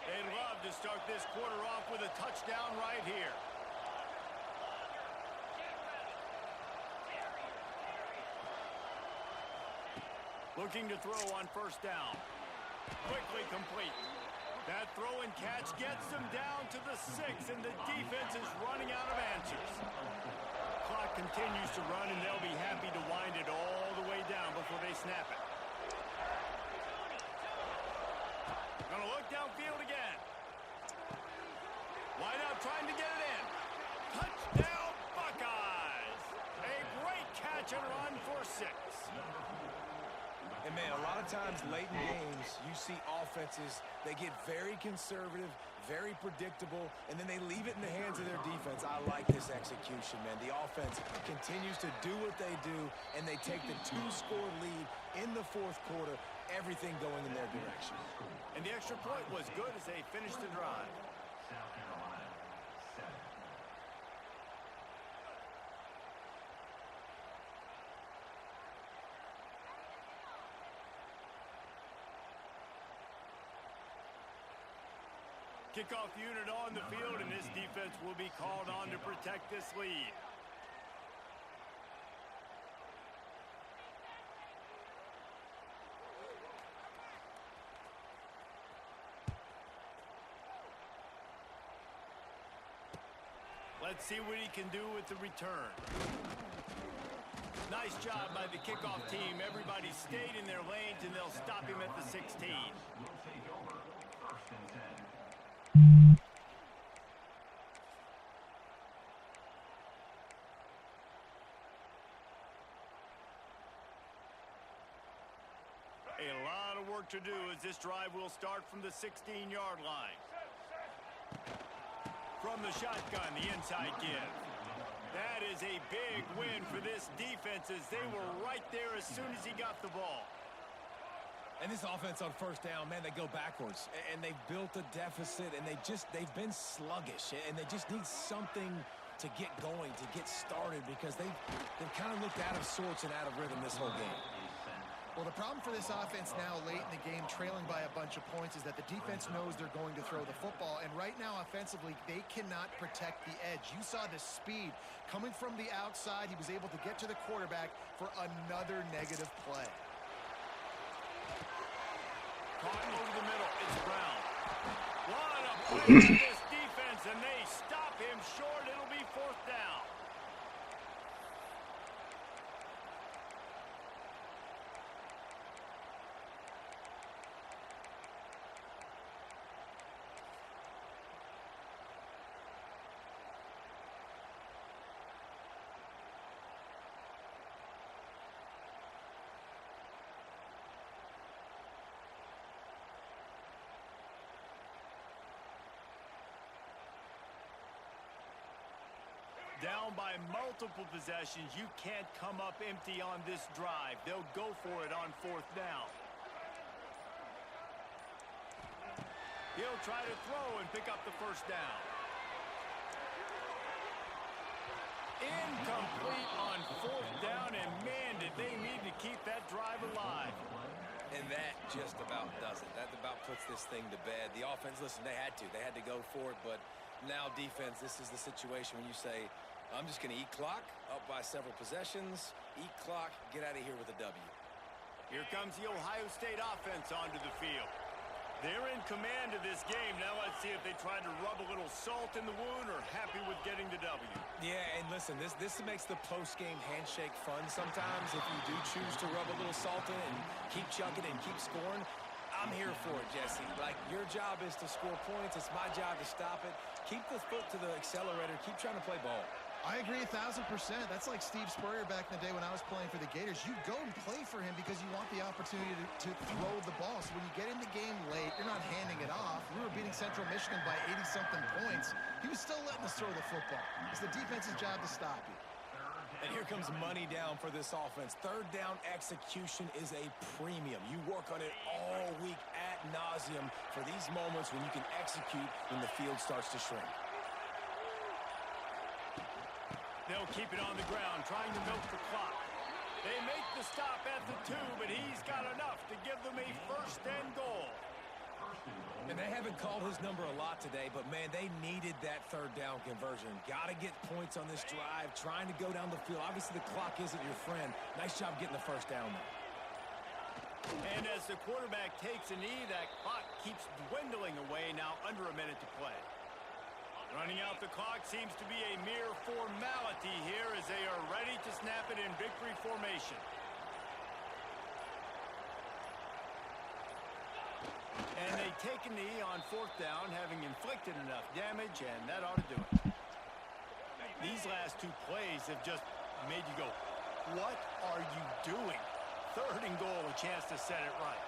They'd love to start this quarter off with a touchdown right here. Looking to throw on first down. Quickly complete. That throw and catch gets them down to the 6, and the defense is running out of answers. Clock continues to run, and they'll be happy to wind it all the way down before they snap it. Gonna look downfield again. Wide out trying to get it in. Touchdown, Buckeyes! A great catch and run for 6. And, man, a lot of times late in games, you see offenses, they get very conservative, very predictable, and then they leave it in the hands of their defense. I like this execution, man. The offense continues to do what they do, and they take the 2-score lead in the fourth quarter, everything going in their direction. And the extra point was good as they finished the drive. South Carolina 7. Kickoff unit on the field, and this defense will be called on to protect this lead. Let's see what he can do with the return. Nice job by the kickoff team. Everybody stayed in their lanes, and they'll stop him at the 16. Will take over. 1st and 10. A lot of work to do as this drive will start from the 16-yard line. From the shotgun, the inside give. That is a big win for this defense as they were right there as soon as he got the ball. And this offense on 1st down, man, they go backwards. And they've built a deficit, and they've been sluggish. And they just need something to get going, to get started, because they've kind of looked out of sorts and out of rhythm this whole game. Well, the problem for this offense now late in the game, trailing by a bunch of points, is that the defense knows they're going to throw the football. And right now, offensively, they cannot protect the edge. You saw the speed coming from the outside. He was able to get to the quarterback for another negative play. Caught over the middle. It's Brown. What a play for this defense, and they stop him short. It'll be 4th down. Down by multiple possessions. You can't come up empty on this drive. They'll go for it on 4th down. He'll try to throw and pick up the 1st down. Incomplete on 4th down, and man, did they need to keep that drive alive. And that just about does it. That about puts this thing to bed. The offense, listen, they had to go for it, but now defense, this is the situation when you say, I'm just going to eat clock, up by several possessions, eat clock, get out of here with a W. Here comes the Ohio State offense onto the field. They're in command of this game. Now let's see if they try to rub a little salt in the wound or happy with getting the W. Yeah, and listen, this makes the post-game handshake fun sometimes if you do choose to rub a little salt in and keep chucking and keep scoring. I'm here for it, Jesse. Like, your job is to score points. It's my job to stop it. Keep the foot to the accelerator. Keep trying to play ball. I agree 1,000%. That's like Steve Spurrier back in the day when I was playing for the Gators. You go and play for him because you want the opportunity to throw the ball. So when you get in the game late, you're not handing it off. We were beating Central Michigan by 80-something points. He was still letting us throw the football. It's the defense's job to stop you. And here comes money down for this offense. 3rd down execution is a premium. You work on it all week ad nauseum for these moments when you can execute when the field starts to shrink. They'll keep it on the ground, trying to milk the clock. They make the stop at the 2, but he's got enough to give them a 1st and goal. And they haven't called his number a lot today, but, man, they needed that 3rd down conversion. Got to get points on this drive, trying to go down the field. Obviously, the clock isn't your friend. Nice job getting the 1st down there. And as the quarterback takes a knee, that clock keeps dwindling away, now under a minute to play. Running out the clock seems to be a mere formality here as they are ready to snap it in victory formation. And they take a knee on 4th down, having inflicted enough damage, and that ought to do it. These last 2 plays have just made you go, what are you doing? 3rd and goal, a chance to set it right.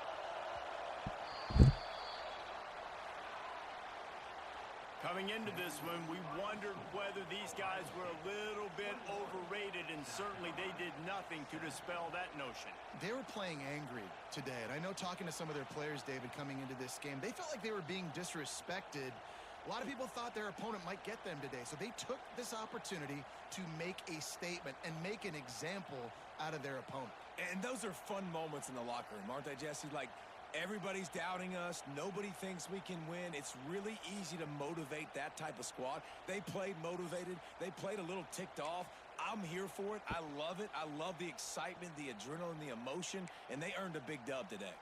Coming into this one, we wondered whether these guys were a little bit overrated, and certainly they did nothing to dispel that notion. They were playing angry today, and I know talking to some of their players, David, coming into this game, they felt like they were being disrespected. A lot of people thought their opponent might get them today, so they took this opportunity to make a statement and make an example out of their opponent. And those are fun moments in the locker room, aren't they, Jesse? Like, Everybody's doubting us. Nobody thinks we can win. It's really easy to motivate that type of squad. They played motivated. They played a little ticked off. I'm here for it. I love it. I love the excitement, the adrenaline, the emotion, and they earned a big dub today.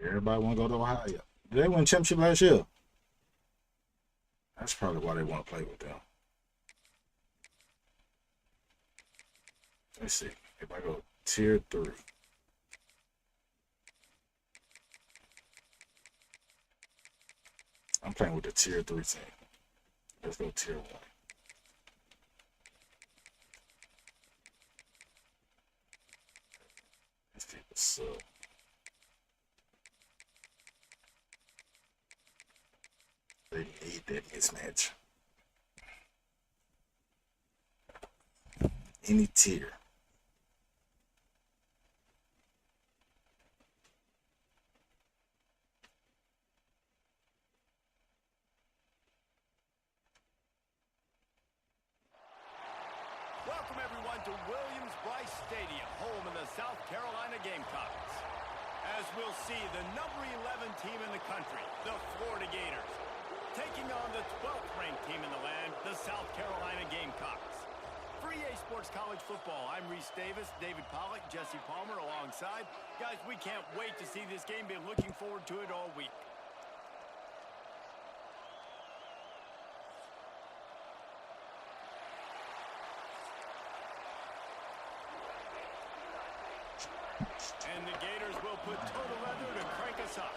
Everybody want to go to Ohio. Did they win championship last year? That's probably why they want to play with them. Let's see. If I go tier 3. I'm playing with the tier 3 team. Let's go tier 1. Let's see what's up. They need that mismatch. Any tier. Welcome everyone to Williams-Brice Stadium, home of the South Carolina Gamecocks. As we'll see, the number 11 team in the country, the Florida Gators, taking on the 12th ranked team in the land, the South Carolina Gamecocks. For EA Sports College Football, I'm Reese Davis, David Pollock, Jesse Palmer alongside. Guys, we can't wait to see this game. Been looking forward to it all week. And the Gators will put total leather to crank us up.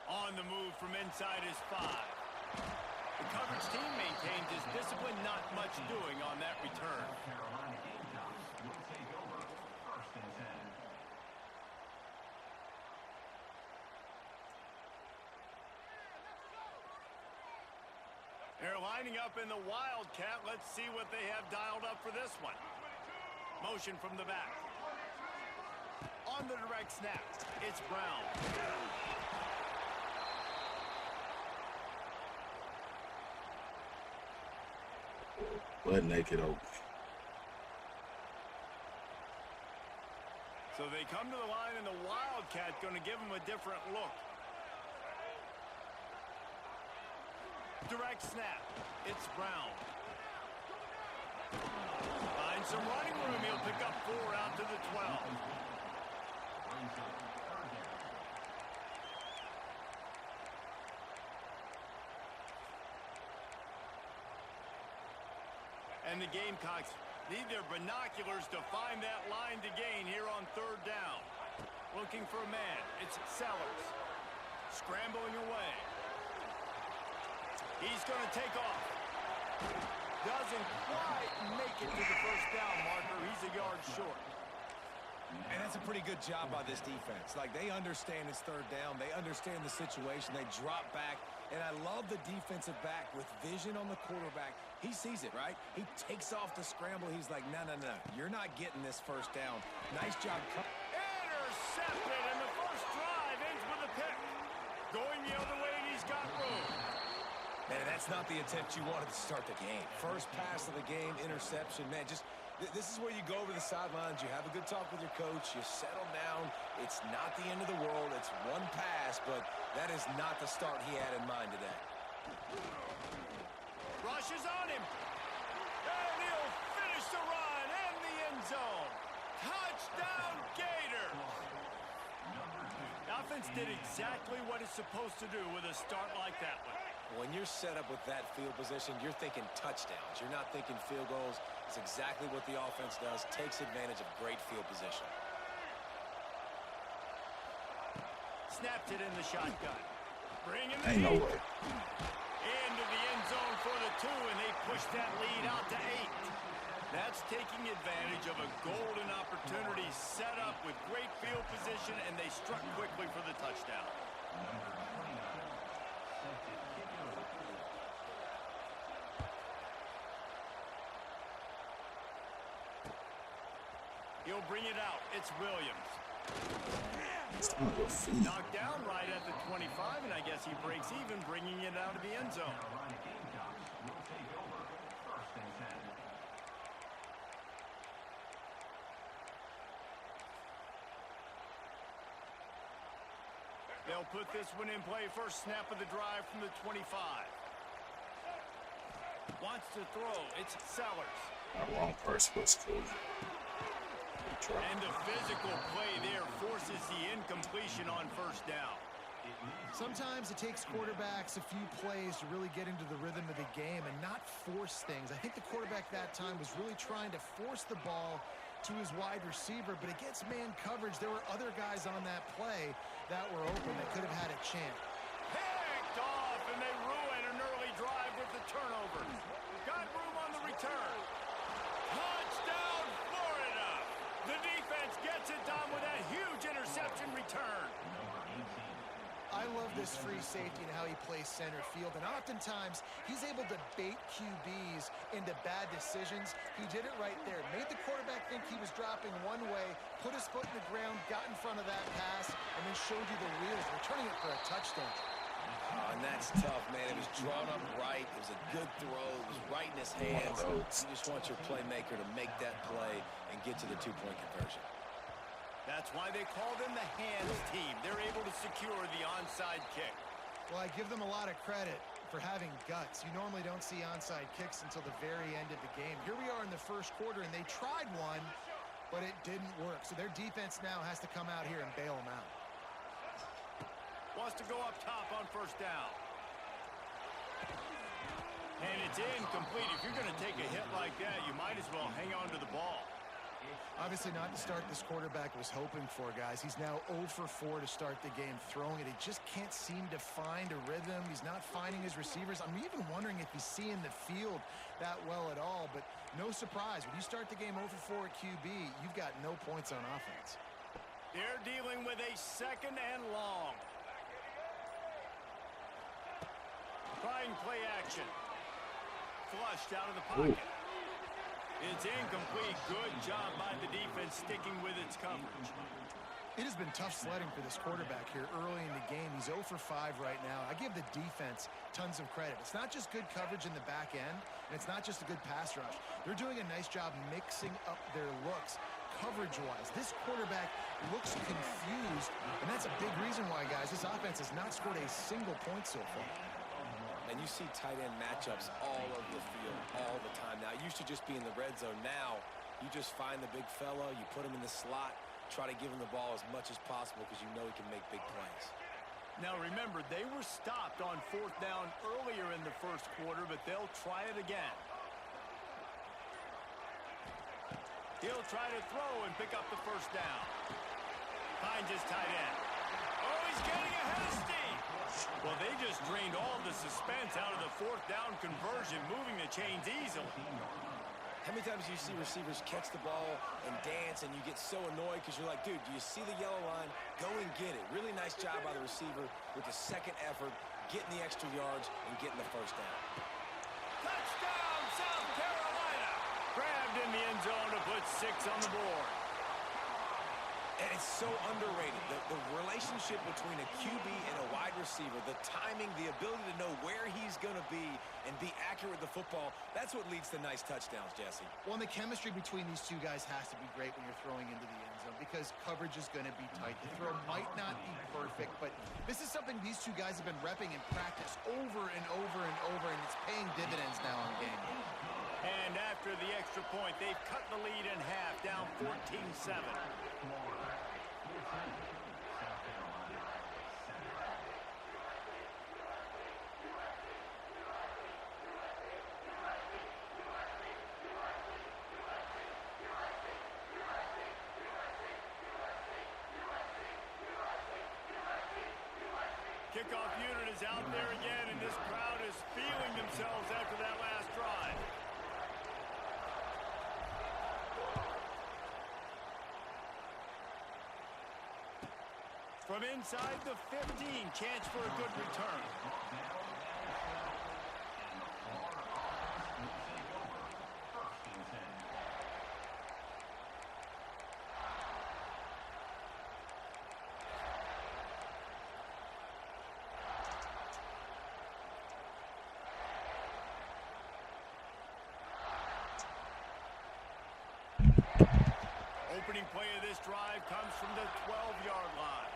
On the move from inside is 5. The coverage team maintains his discipline, not much doing on that return. Carolina Gamecocks will take over 1st and 10. They're lining up in the Wildcat. Let's see what they have dialed up for this one. Motion from the back. On the direct snap, it's Brown. Butt naked open. So they come to the line, and the Wildcat going to give them a different look. Direct snap. It's Brown. Finds some running room. He'll pick up 4 out to the 12. And the Gamecocks need their binoculars to find that line to gain here on 3rd down. Looking for a man. It's Sellers. Scrambling away. He's going to take off. Doesn't quite make it to the 1st down marker. He's a yard short. And that's a pretty good job by this defense. Like, they understand it's 3rd down. They understand the situation. They drop back. And I love the defensive back with vision on the quarterback. He sees it, right? He takes off the scramble. He's like, no, no, no. You're not getting this 1st down. Nice job. Intercepted, and the first drive ends with a pick. Going the other way, and he's got room. Man, that's not the attempt you wanted to start the game. First pass of the game, interception. Man, just this is where you go over the sidelines. You have a good talk with your coach. You settle down. It's not the end of the world. It's one pass, but that is not the start he had in mind today. Rushes on him. And he'll finish the run in the end zone. Touchdown, Gator. The offense did exactly what it's supposed to do with a start like that one. When you're set up with that field position, you're thinking touchdowns. You're not thinking field goals. It's exactly what the offense does. Takes advantage of great field position. Snapped it in the shotgun. Bringing the Ain't no heat. way. Into the end zone for the 2, and they push that lead out to 8. That's taking advantage of a golden opportunity set up with great field position, and they struck quickly for the touchdown. He'll bring it out. It's Williams. Knocked down right at the 25, and I guess he breaks even, bringing it out of the end zone. They'll put this one in play. First snap of the drive from the 25. Wants to throw. It's Sellers. Wrong person was cool. And the physical play there forces the incompletion on first down. Sometimes it takes quarterbacks a few plays to really get into the rhythm of the game and not force things. I think the quarterback that time was really trying to force the ball to his wide receiver, but against man coverage, there were other guys on that play that were open that could have had a chance. Picked off, and they ruin an early drive with the turnover. Got room on the return. Touchdown, Florida! The defense gets it done with that huge interception return. I love this free safety and how he plays center field, and oftentimes he's able to bait QBs into bad decisions. He did it right there. Made the quarterback think he was dropping one way, put his foot in the ground, got in front of that pass, and then showed you the wheels, returning it for a touchdown. And that's tough, man. It was drawn up right. It was a good throw. It was right in his hands. You just want your playmaker to make that play and get to the two-point conversion. That's why they call them the hands team. They're able to secure the onside kick. Well, I give them a lot of credit for having guts. You normally don't see onside kicks until the very end of the game. Here we are in the first quarter, and they tried one, but it didn't work. So their defense now has to come out here and bail them out. Wants to go up top on first down. And it's incomplete. If you're going to take a hit like that, you might as well hang on to the ball. Obviously not the start this quarterback was hoping for, guys. He's now 0 for 4 to start the game throwing it. He just can't seem to find a rhythm. He's not finding his receivers. I'm even wondering if he's seeing the field that well at all, but no surprise. When you start the game 0 for 4 at QB, you've got no points on offense. They're dealing with a second and long. Trying play action. Flushed out of the pocket. Ooh. It's incomplete. Good job by the defense sticking with its coverage. It has been tough sledding for this quarterback here early in the game. He's 0 for 5 right now. I give the defense tons of credit. It's not just good coverage in the back end, and it's not just a good pass rush. They're doing a nice job mixing up their looks coverage-wise. This quarterback looks confused, and that's a big reason why, guys, this offense has not scored a single point so far. And you see tight end matchups all over the field all the time. Now, it used to just be in the red zone. Now, you just find the big fella, you put him in the slot, try to give him the ball as much as possible because you know he can make big plays. Now, remember, they were stopped on fourth down earlier in the first quarter, but they'll try it again. He'll try to throw and pick up the first down. Finds his tight end. Oh, he's getting ahead of steam. Well, they just drained all the suspense out of the fourth down conversion, moving the chains easily. How many times do you see receivers catch the ball and dance and you get so annoyed because you're like, dude, do you see the yellow line? Go and get it. Really nice job by the receiver with the second effort, getting the extra yards and getting the first down. Touchdown, South Carolina! Grabbed in the end zone to put 6 on the board. And it's so underrated. The relationship between a QB and a wide receiver, the timing, the ability to know where he's going to be and be accurate with the football, that's what leads to nice touchdowns, Jesse. Well, and the chemistry between these two guys has to be great when you're throwing into the end zone because coverage is going to be tight. The throw might not be perfect, but this is something these two guys have been repping in practice over and over and over, and it's paying dividends now in game. And after the extra point, they've cut the lead in half, down 14-7. Kickoff unit is out there again, and this crowd is feeling themselves after that last drive. From inside the 15, chance for a good return. Opening play of this drive comes from the 12-yard line.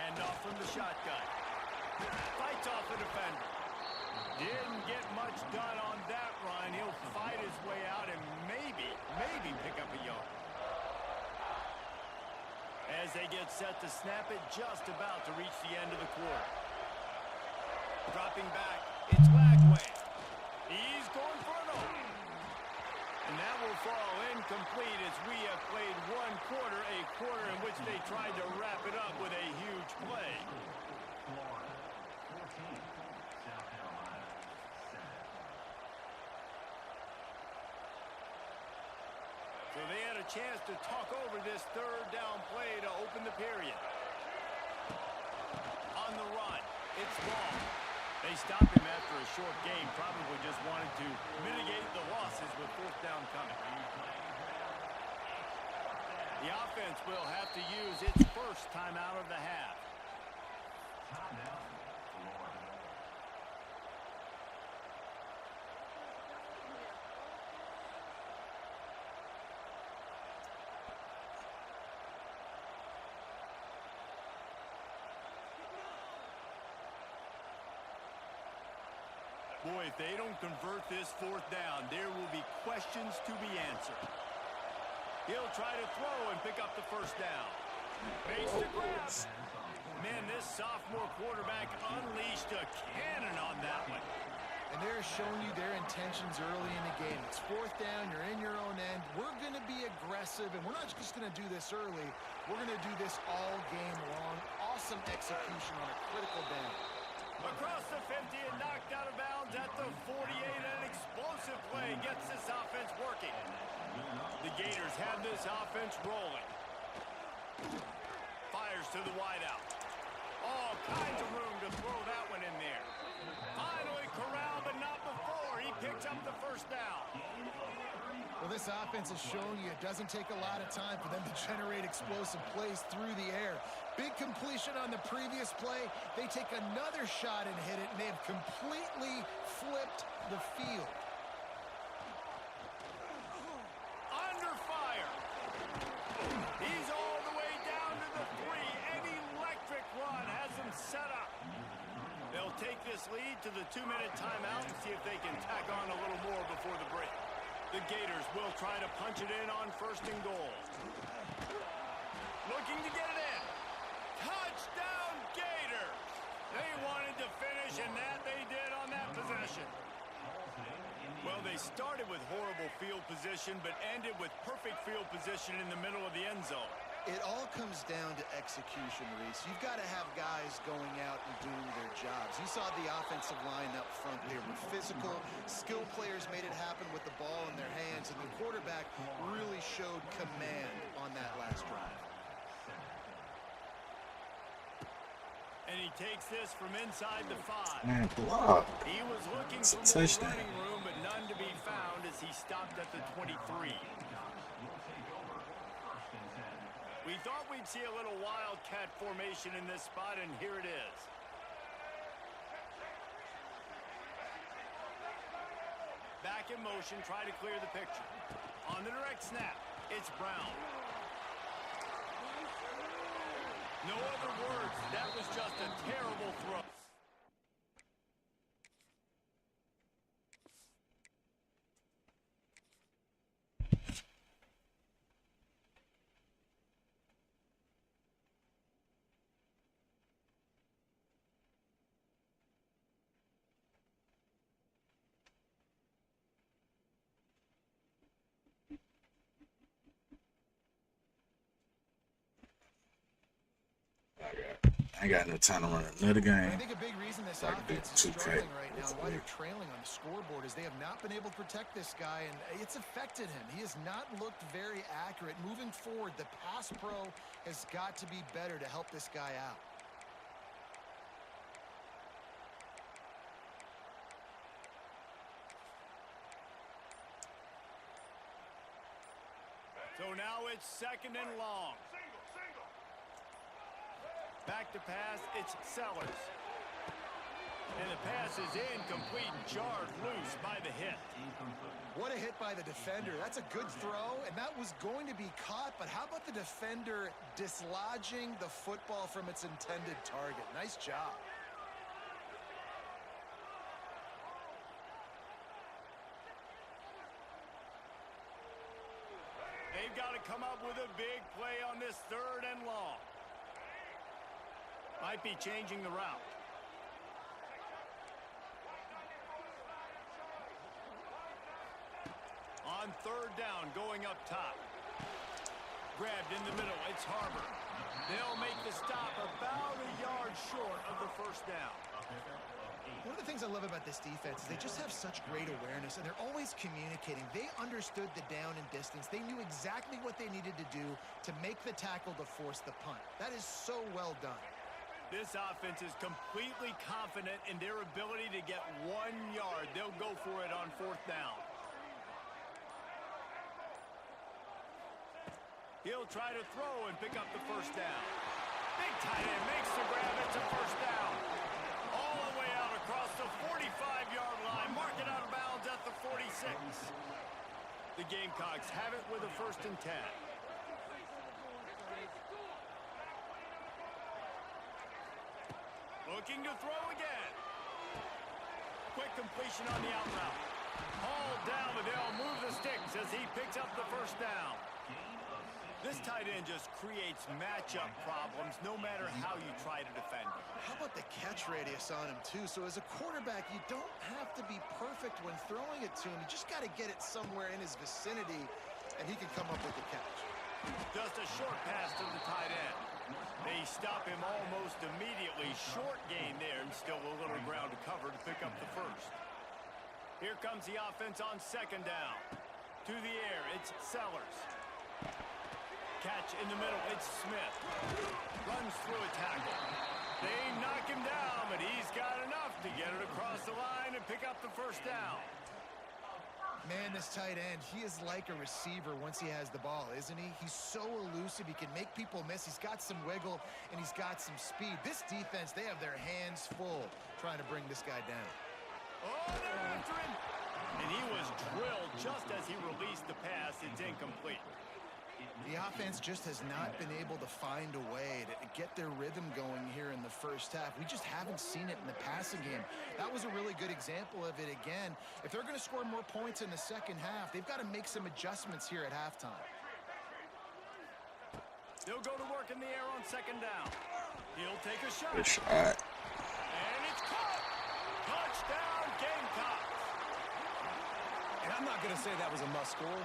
Hand off from the shotgun. Fights off the defender. Didn't get much done on that run. He'll fight his way out and maybe pick up a yard. As they get set to snap it, just about to reach the end of the quarter. Dropping back, it's Lagway. He's going for it all. And that will fall incomplete as we have played one quarter, a quarter in which they tried to wrap it up with a huge play. Florida 14, South Carolina 7. So they had a chance to talk over this third down play to open the period. On the run, it's Ball. They stopped him after a short game, probably just wanted to mitigate the losses with fourth down coming. The offense will have to use its first timeout of the half. Timeout, Florida. Boy, if they don't convert this fourth down, there will be questions to be answered. He'll try to throw and pick up the first down. Face to grab. Man, this sophomore quarterback unleashed a cannon on that one. And they're showing you their intentions early in the game. It's fourth down, you're in your own end. We're going to be aggressive, and we're not just going to do this early. We're going to do this all game long. Awesome execution on a critical down. Across the 50 and knocked out of bounds at the 48. An explosive play gets this offense working. The Gators have this offense rolling. Fires to the wideout. All kinds of room to throw that one in there. Finally corralled, but not before. He picks up the first down. Well, this offense is showing you it doesn't take a lot of time for them to generate explosive plays through the air. Big completion on the previous play. They take another shot and hit it, and they have completely flipped the field. Under fire. He's all the way down to the 3. An electric run has them set up. They'll take this lead to the 2-minute timeout and see if they can tack on a little more before the break. The Gators will try to punch it in on first and goal. Looking to get it in. Touchdown, Gators! They wanted to finish, and that they did on that possession. Well, they started with horrible field position, but ended with perfect field position in the middle of the end zone. It all comes down to execution, Reese. You've got to have guys going out and doing their jobs. You saw the offensive line up front. They were physical. Skilled players made it happen with the ball in their hands, and the quarterback really showed command on that last drive. And he takes this from inside the 5. Man, block. He was looking It's a for more touchdown. running room, but none to be found as he stopped at the 23. We thought we'd see a little wildcat formation in this spot, and here it is. Back in motion, try to clear the picture. On the direct snap, it's Brown. No other words, that was just a terrible throw. I ain't got no time to run another game. I think a big reason this I can do offense is 2K. struggling right now, It's why they're weird. trailing on the scoreboard, is they have not been able to protect this guy, and it's affected him. He has not looked very accurate. Moving forward, the pass pro has got to be better to help this guy out. So now it's second and long. Back to pass, it's Sellers. And the pass is incomplete, jarred loose by the hit. What a hit by the defender. That's a good throw, and that was going to be caught, but how about the defender dislodging the football from its intended target? Nice job. They've got to come up with a big play on this 3rd and long. Might be changing the route. On 3rd down, going up top. Grabbed in the middle, it's Harbor. They'll make the stop about a yard short of the 1st down. One of the things I love about this defense is they just have such great awareness, and they're always communicating. They understood the down and distance. They knew exactly what they needed to do to make the tackle to force the punt. That is so well done. This offense is completely confident in their ability to get 1 yard. They'll go for it on 4th down. He'll try to throw and pick up the 1st down. Big tight end makes the grab. It's a 1st down. All the way out across the 45-yard line. Mark it out of bounds at the 46. The Gamecocks have it with a 1st and 10. Looking to throw again. Quick completion on the out route. Hauled down, but they'll move the sticks as he picks up the 1st down. This tight end just creates matchup problems no matter how you try to defend him. How about the catch radius on him, too? So as a quarterback, you don't have to be perfect when throwing it to him. You just got to get it somewhere in his vicinity, and he can come up with the catch. Just a short pass to the tight end. They stop him almost immediately. Short gain there, and still a little ground to cover to pick up the 1st. Here comes the offense on 2nd down. To the air, it's Sellers. Catch in the middle, it's Smith. Runs through a tackle. They knock him down, but he's got enough to get it across the line and pick up the 1st down. Man, this tight end, he is like a receiver once he has the ball, isn't he? He's so elusive, he can make people miss. He's got some wiggle, and he's got some speed. This defense, they have their hands full trying to bring this guy down. Oh, they're after him. And he was drilled just as he released the pass. It's incomplete. The offense just has not been able to find a way to get their rhythm going here in the 1st half. We just haven't seen it in the passing game. That was a really good example of it again. If they're going to score more points in the 2nd half, they've got to make some adjustments here at halftime. They'll go to work in the air on 2nd down. He'll take a shot. Good shot. And it's caught. Touchdown, Gamecocks. And I'm not going to say that was a must score,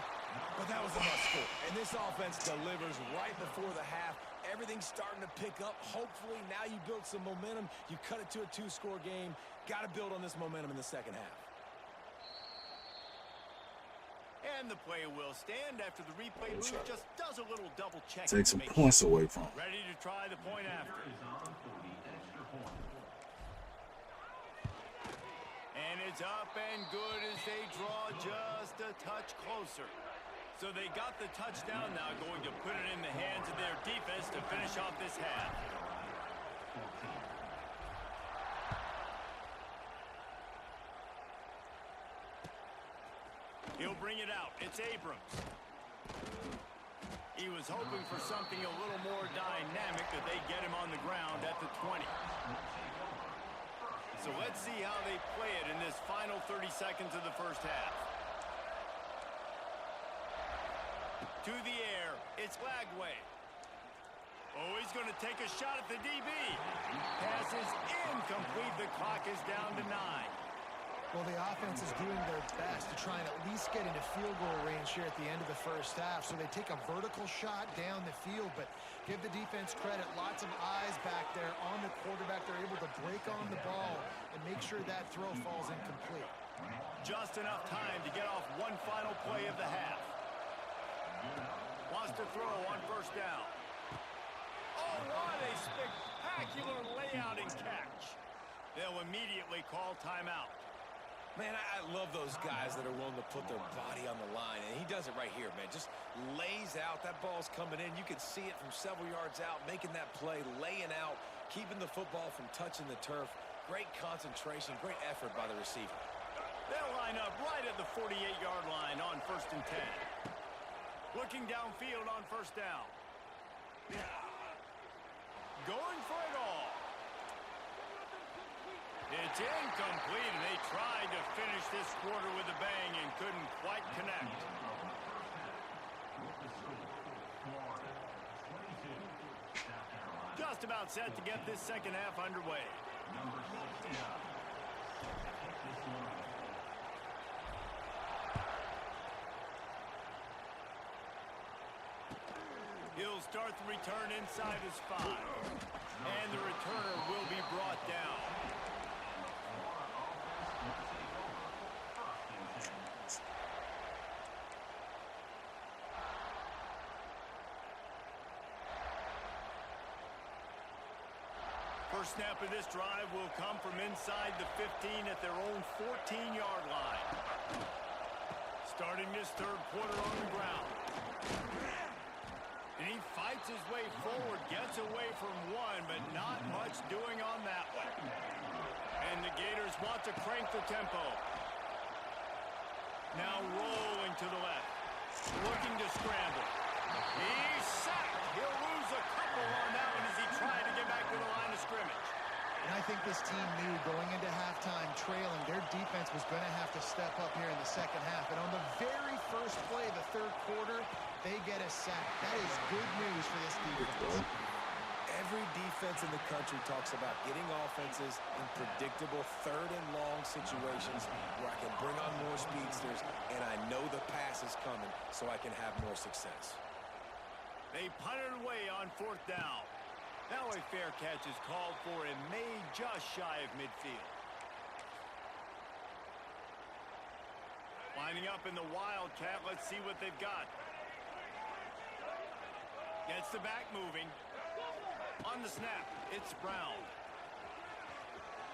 but that was a must score. And this offense delivers right before the half. Everything's starting to pick up. Hopefully now you build some momentum. You cut it to a 2-score game. Got to build on this momentum in the 2nd half. And the play will stand after the replay booth just does a little double check. Take some points away from him. Ready to try the point after. And it's up and good as they draw just a touch closer. So they got the touchdown now, going to put it in the hands of their defense to finish off this half. He'll bring it out. It's Abrams. He was hoping for something a little more dynamic, that they get him on the ground at the 20. So let's see how they play it in this final 30 seconds of the 1st half. To the air, it's Lagway. Oh, he's going to take a shot at the DB. Pass is incomplete. The clock is down to 9. Well, the offense is doing their best to try and at least get into field goal range here at the end of the 1st half. So they take a vertical shot down the field, but give the defense credit. Lots of eyes back there on the quarterback. They're able to break on the ball and make sure that throw falls incomplete. Just enough time to get off one final play of the half. Wants to throw on 1st down. Oh, what a spectacular layout and catch. They'll immediately call timeout. Man, I love those guys that are willing to put their body on the line, and he does it right here, man. Just lays out. That ball's coming in. You can see it from several yards out, making that play, laying out, keeping the football from touching the turf. Great concentration, great effort by the receiver. They'll line up right at the 48-yard line on 1st and 10. Looking downfield on 1st down. Going for it all. It's incomplete, and they tried to finish this quarter with a bang and couldn't quite connect. Just about set to get this second half underway. He'll start the return inside his 5. And the returner will be brought down. First snap of this drive will come from inside the 15 at their own 14-yard line. Starting this third quarter on the ground. And he fights his way forward, gets away from one, but not much doing on that one. And the Gators want to crank the tempo. Now rolling to the left. Looking to scramble. He's sacked. He'll lose a couple on that one as he tried to get back to the line of scrimmage. And I think this team knew going into halftime trailing, their defense was going to have to step up here in the second half. And on the very first play of the third quarter, they get a sack. That is good news for this defense. Every defense in the country talks about getting offenses in predictable third and long situations where I can bring on more speedsters and I know the pass is coming so I can have more success. They punted away on 4th down. Now a fair catch is called for and made just shy of midfield. Lining up in the Wildcat, let's see what they've got. Gets the back moving. On the snap, it's Brown.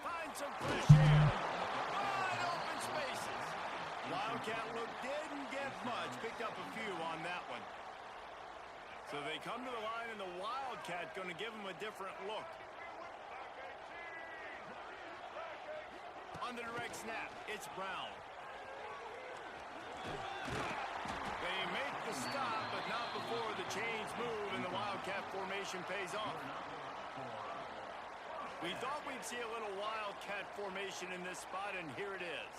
Finds some fresh air. Wide open spaces. Wildcat look didn't get much. Picked up a few on that one. So they come to the line, and the Wildcat going to give them a different look. On the direct snap, it's Brown. They make the stop, but not before the chains move and the Wildcat formation pays off. We thought we'd see a little Wildcat formation in this spot, and here it is.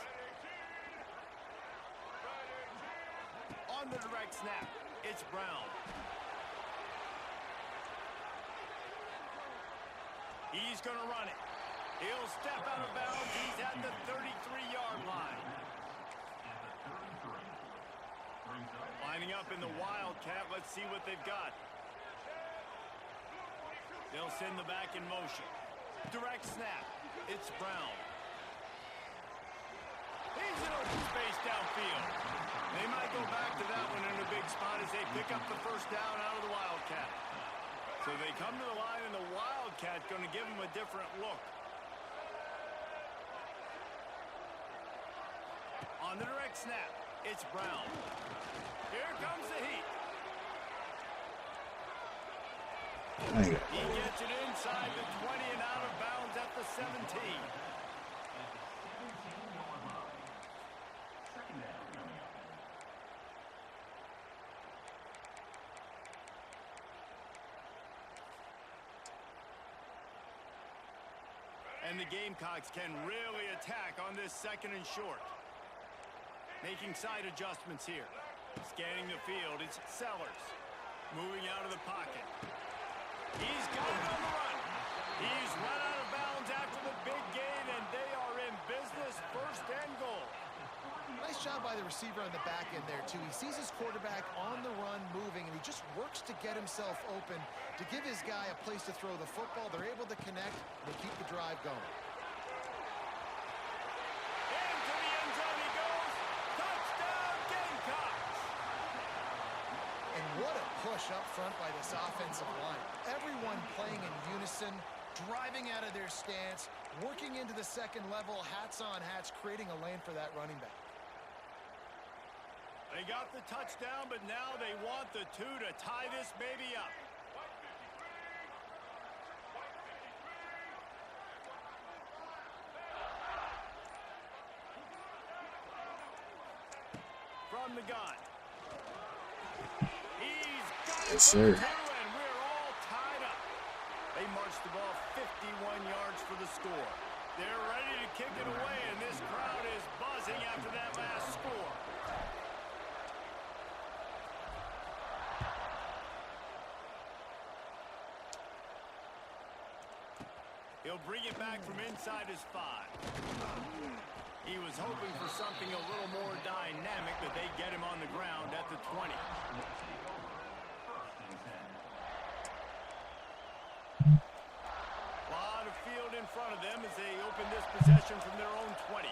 On the direct snap, it's Brown. He's going to run it. He'll step out of bounds. He's at the 33-yard line. Lining up in the Wildcat. Let's see what they've got. They'll send the back in motion. Direct snap. It's Brown. He's in open space downfield. They might go back to that one in a big spot as they pick up the first down out of the Wildcat. So they come to the line, and the Wildcat going to give them a different look. On the direct snap, it's Brown. Here comes the heat. He gets it inside the 20 and out of bounds at the 17. And the Gamecocks can really attack on this 2nd and short. Making side adjustments here. Scanning the field, it's Sellers. Moving out of the pocket. He's got it on the run. He's run out of bounds after the big gain, and they are in business, 1st and goal. Nice job by the receiver on the back end there, too. He sees his quarterback on the run moving, and he just works to get himself open to give his guy a place to throw the football. They're able to connect, and they keep the drive going. Into the end zone he goes. Touchdown, Gamecocks. And what a push up front by this offensive line. Everyone playing in unison, driving out of their stance, working into the 2nd level, hats on hats, creating a lane for that running back. They got the touchdown, but now they want the 2 to tie this baby up. from the gun. He's got it Yes, for sir. 2, and we're all tied up. They marched the ball 51 yards for the score. They're ready to kick it away, and this crowd is buzzing after that last score. He'll bring it back from inside his 5. He was hoping for something a little more dynamic, but they get him on the ground at the 20. Lot of field in front of them as they open this possession from their own 20.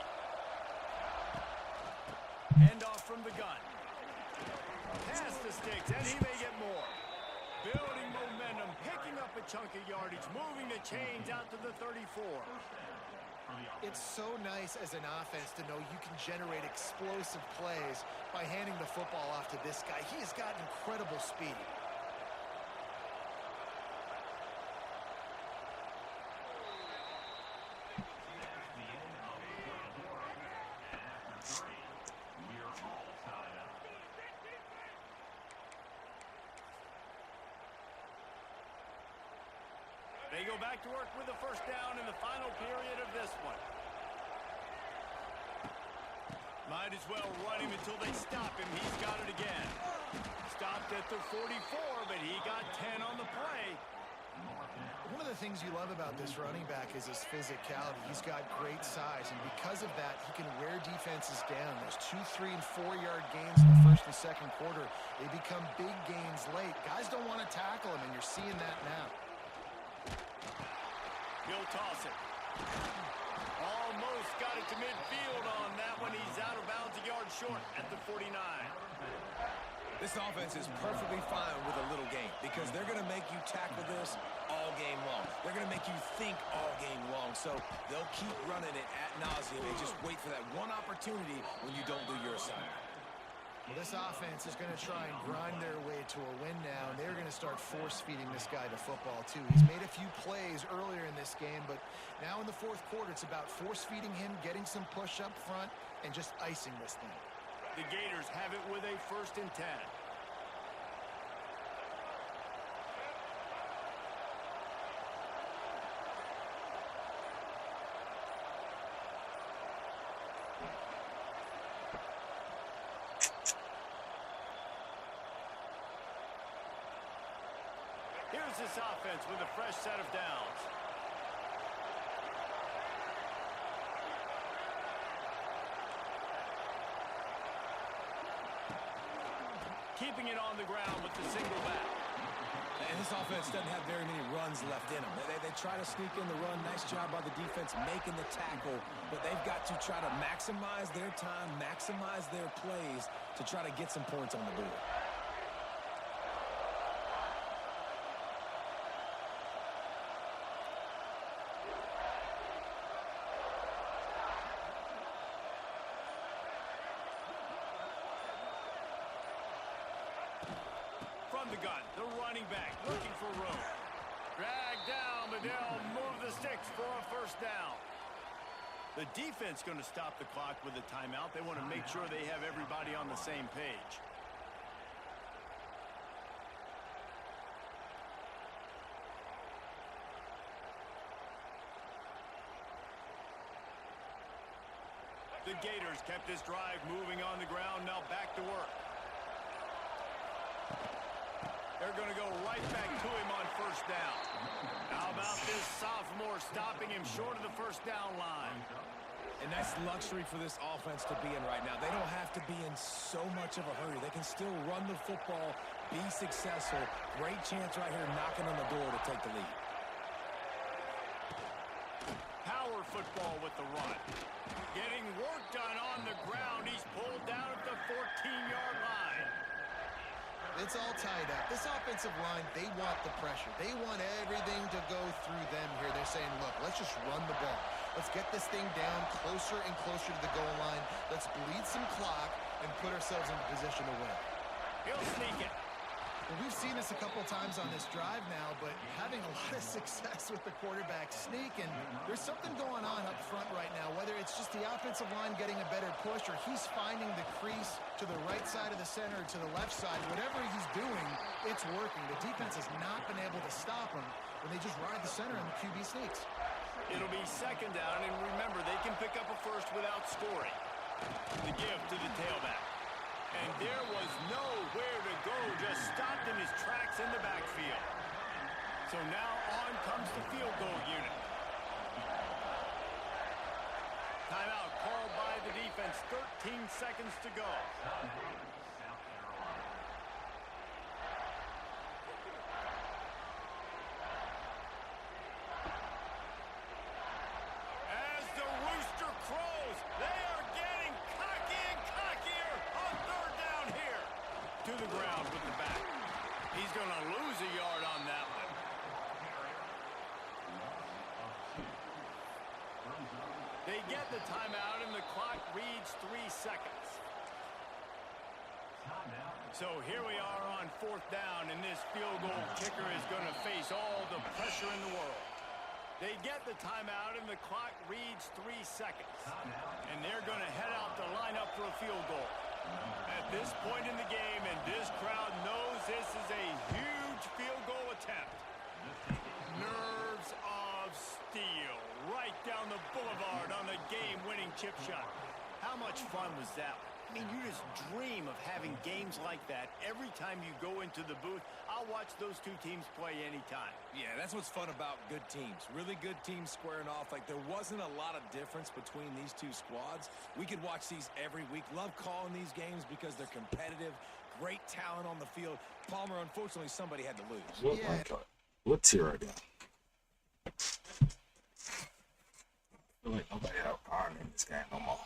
Hand off from the gun. Pass the sticks, and he may get more. Building momentum, picking up a chunk of yardage, moving the chains out to the 34. It's so nice as an offense to know you can generate explosive plays by handing the football off to this guy. He has got incredible speed. They go back to work with a first down in the final period of this one. Might as well run him until they stop him. He's got it again. Stopped at the 44, but he got 10 on the play. One of the things you love about this running back is his physicality. He's got great size, and because of that, he can wear defenses down. Those 2, 3, and 4-yard gains in the first and second quarter, they become big gains late. Guys don't want to tackle him, and you're seeing that now. He'll toss it. Almost got it to midfield on that one. He's out of bounds a yard short at the 49. This offense is perfectly fine with a little game because they're going to make you tackle this all game long. They're going to make you think all game long. So they'll keep running it ad nauseum and just wait for that one opportunity when you don't do your assignment. Well, this offense is going to try and grind their way to a win now, and they're going to start force-feeding this guy the football, too. He's made a few plays earlier in this game, but now in the fourth quarter, it's about force-feeding him, getting some push up front, and just icing this thing. The Gators have it with a 1st and 10. Here's this offense with a fresh set of downs. Keeping it on the ground with the single back. And this offense doesn't have very many runs left in them. They try to sneak in the run. Nice job by the defense making the tackle. But they've got to try to maximize their time, maximize their plays to try to get some points on the board. From the gun, the running back looking for room. Dragged down, but they'll move the sticks for a 1st down. The defense going to stop the clock with a timeout. They want to make sure they have everybody on the same page. The Gators kept this drive moving on the ground. Now back to work. They're going to go right back to him on 1st down. How about this sophomore stopping him short of the 1st down line? And that's luxury for this offense to be in right now. They don't have to be in so much of a hurry. They can still run the football, be successful. Great chance right here knocking on the door to take the lead. Power football with the run. Getting work done on the ground. He's pulled down at the 14-yard line. It's all tied up. This offensive line, they want the pressure. They want everything to go through them here. They're saying, look, let's just run the ball. Let's get this thing down closer and closer to the goal line. Let's bleed some clock and put ourselves in a position to win. He'll sneak it. Well, we've seen this a couple times on this drive now, but having a lot of success with the quarterback sneak, and there's something going on up front right now, whether it's just the offensive line getting a better push or he's finding the crease to the right side of the center or to the left side. Whatever he's doing, it's working. The defense has not been able to stop him when they just ride the center and the QB sneaks. It'll be second down, and remember, they can pick up a first without scoring. The give to the tailback. And there was nowhere to go, just stopped in his tracks in the backfield. So now on comes the field goal unit. Timeout called by the defense, 13 seconds to go. As the rooster crows, they are getting cocky and cockier on third down here. To the ground with the back. He's going to lose a yard on that one. They get the timeout, and the clock reads 3 seconds. So here we are on fourth down, and this field goal kicker is going to face all the pressure in the world. They get the timeout, and the clock reads 3 seconds. And they're going to head out to line up for a field goal. At this point in the game, and this crowd knows this is a huge field goal attempt. Nerves of steel right down the boulevard on the game-winning chip shot. How much fun was that? I mean, you just dream of having games like that every time you go into the booth. I'll watch those two teams play anytime. Yeah, that's what's fun about good teams. Really good teams squaring off. Like, there wasn't a lot of difference between these two squads. We could watch these every week. Love calling these games because they're competitive. Great talent on the field. Palmer, unfortunately, somebody had to lose. What tier are they? I feel like nobody have iron in this game no more.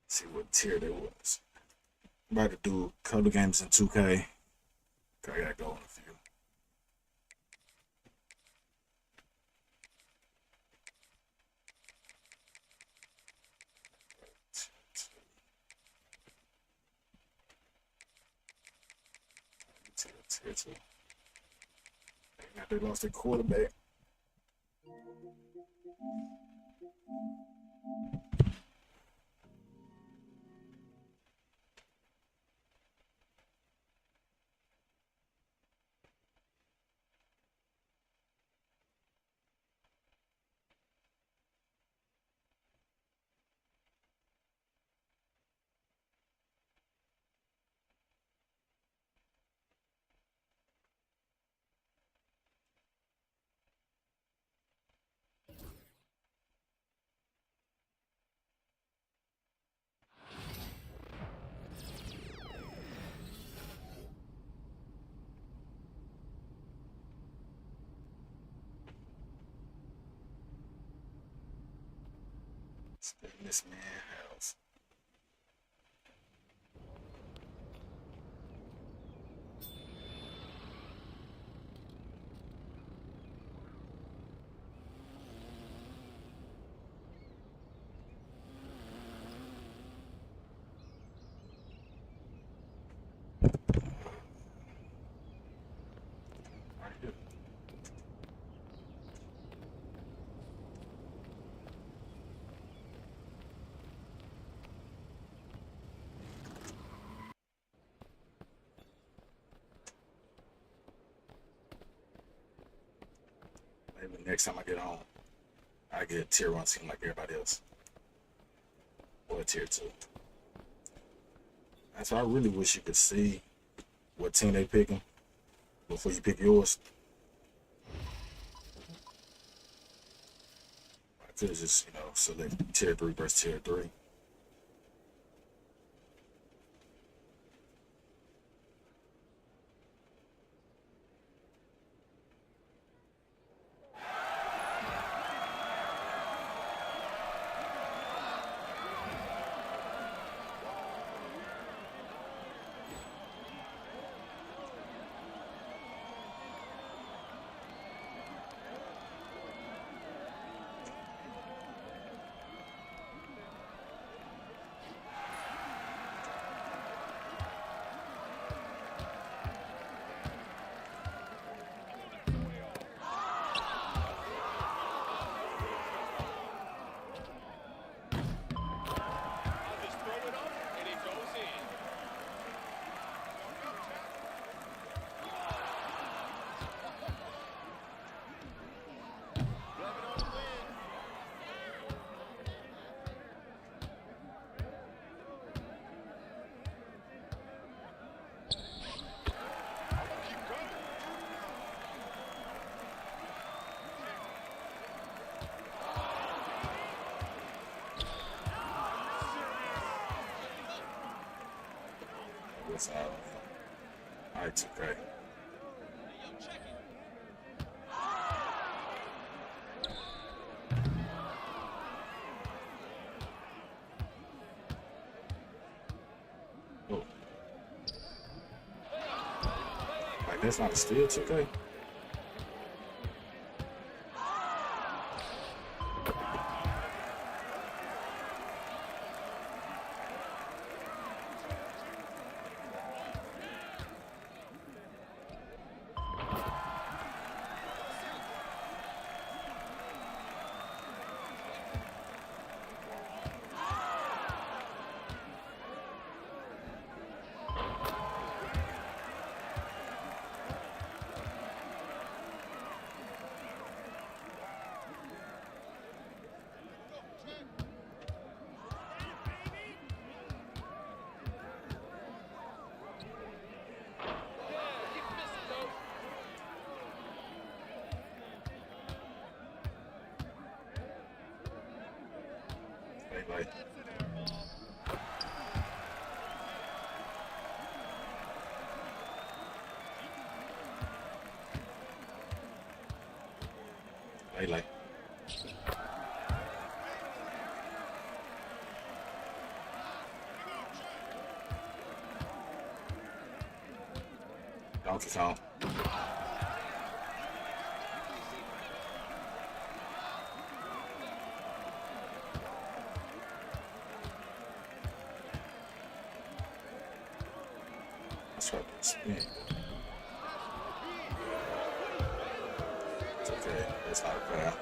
See what tier they was. I'm about to do a couple games in 2K. I gotta go in a few. Tier 2. Now they lost their quarterback. Stay in this man's house. Right here. Maybe next time I get home, I get a tier 1 team like everybody else. Or a tier 2. That's why I really wish you could see what team they picking before you pick yours. I could have just, select tier 3 versus tier 3. What's out? All right, 2K. Oh. Like, that's not a steal, 2K? Like, like. Donkey Kong. That's right. Spin. It's okay. That's not a foul.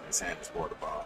His hand is toward the ball.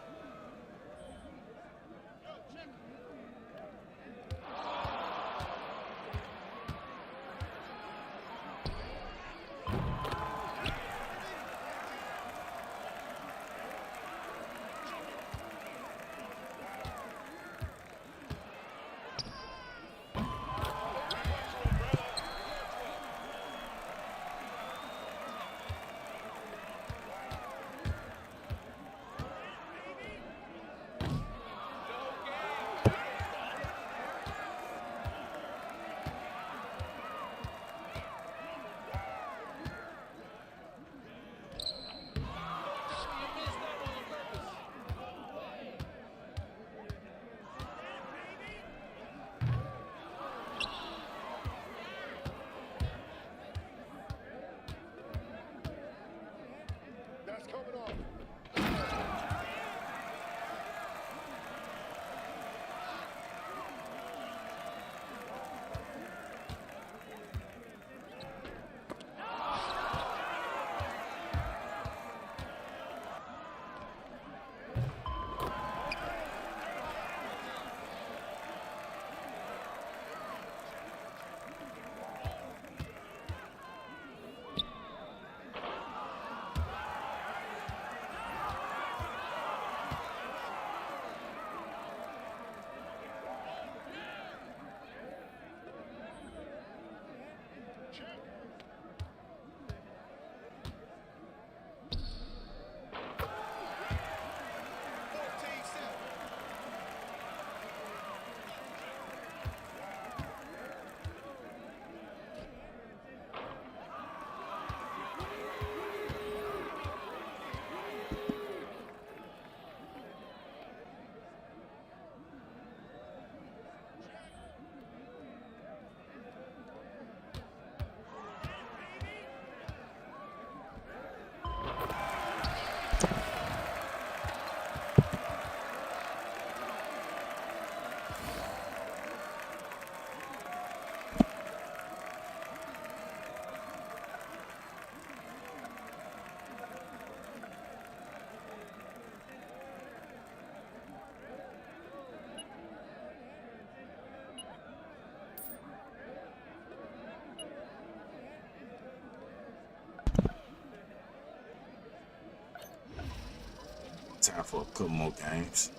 Time for a couple more games.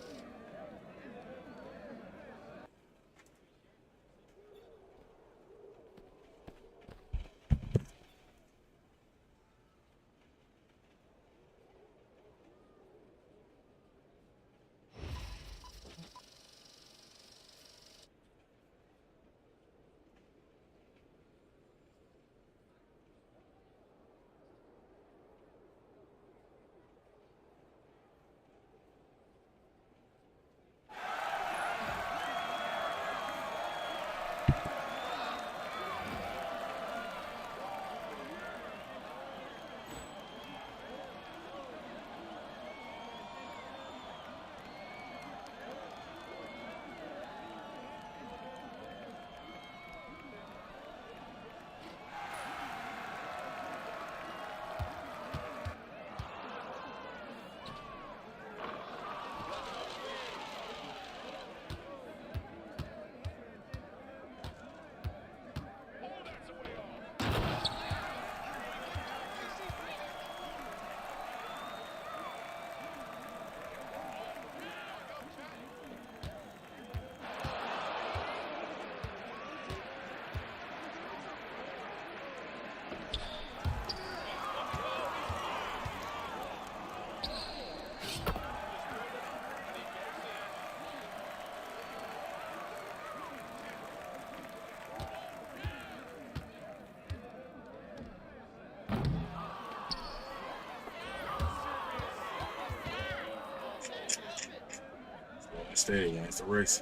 Steady wins the race.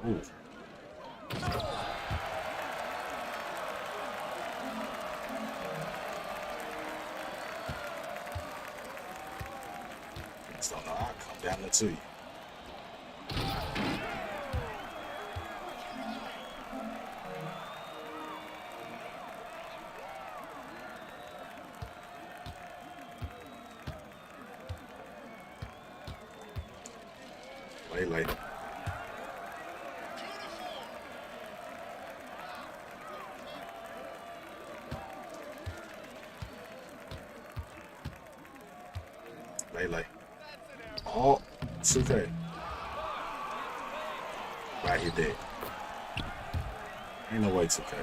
Ooh. Just don't know. I'll come down there to you. Late. Late. Oh, 2K. Right here, dead. Ain't no way 2K.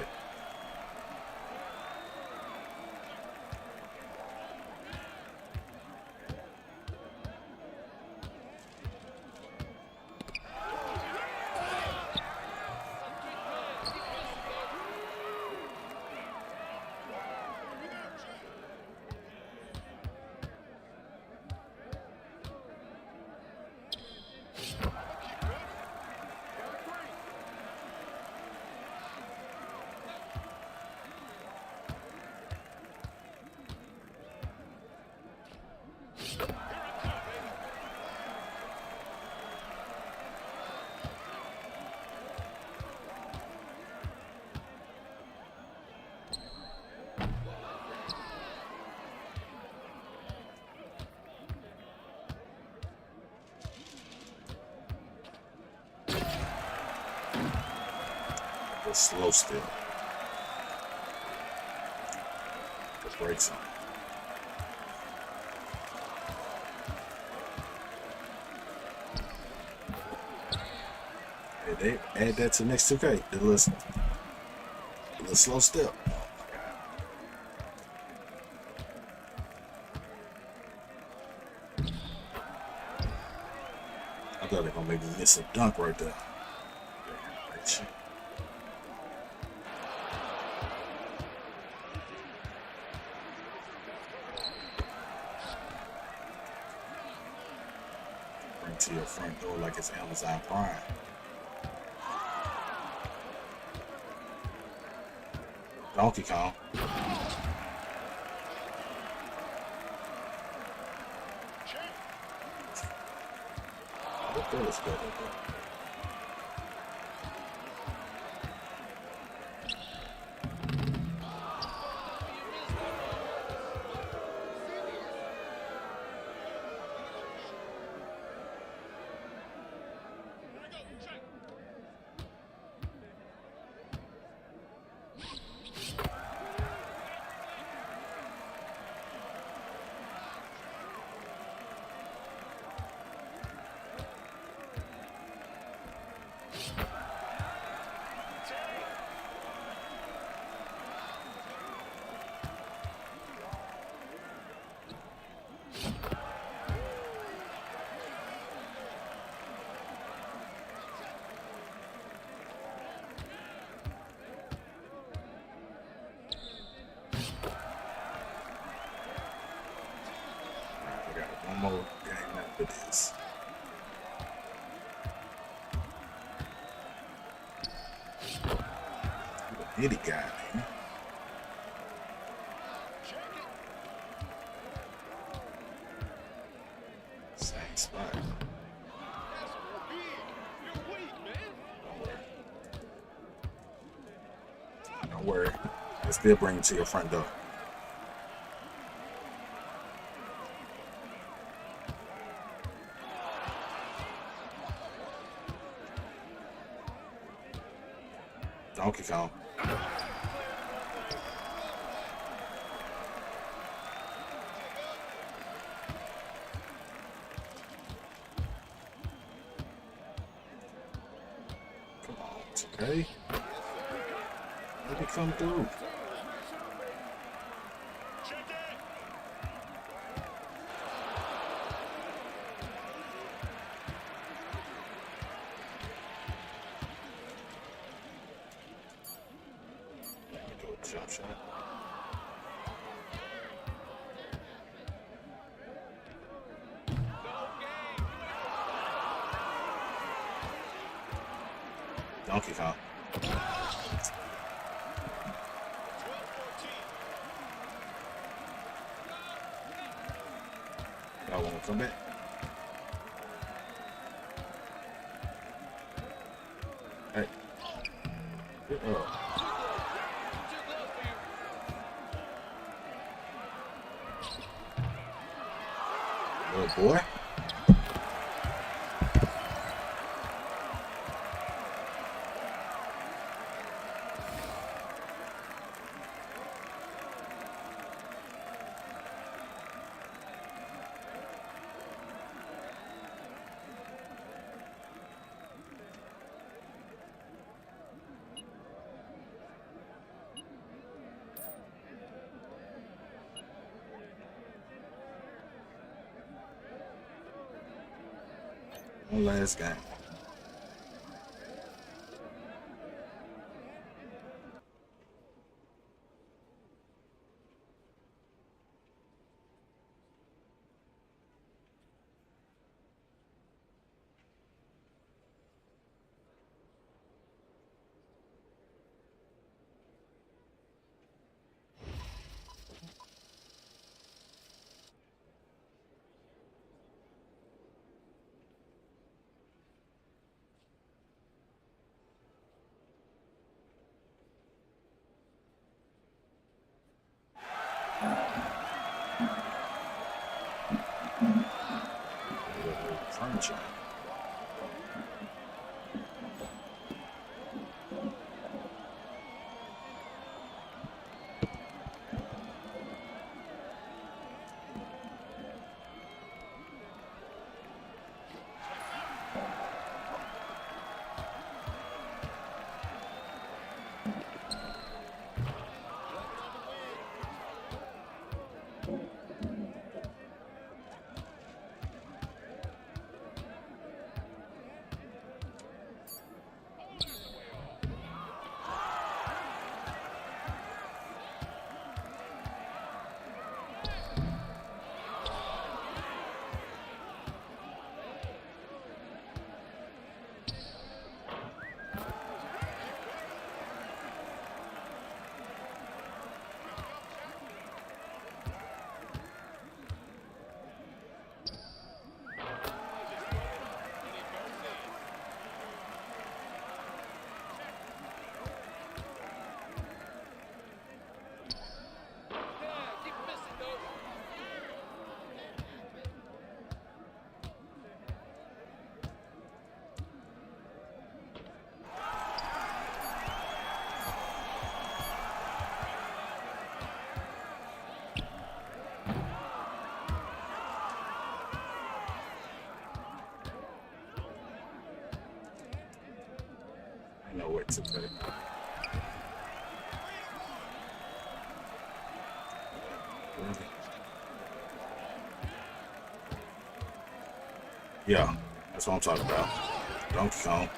Slow still. The brakes on. Hey, they add that to next 2K. The little slow step. I thought they were gonna make me miss a dunk right there. To your front door like it's Amazon Prime. Donkey Kong. What that is better though? One more game after this. You an idiot guy, man. Same spot. Don't worry. They'll still bring you to your front door. Donkey Kong. Come on, it's okay. Let me come through. Jump shot. Donkey Kong. Y'all want to come back? Hey. Get up. Little boy. One last game. Furniture. No way to play. Yeah, that's what I'm talking about. Donkey Kong.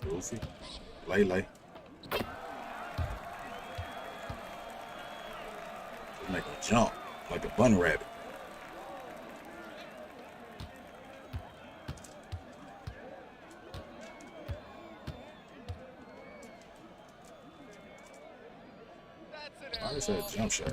Goofy. Lay. Make a jump like a bunny rabbit. I just had a jump shot.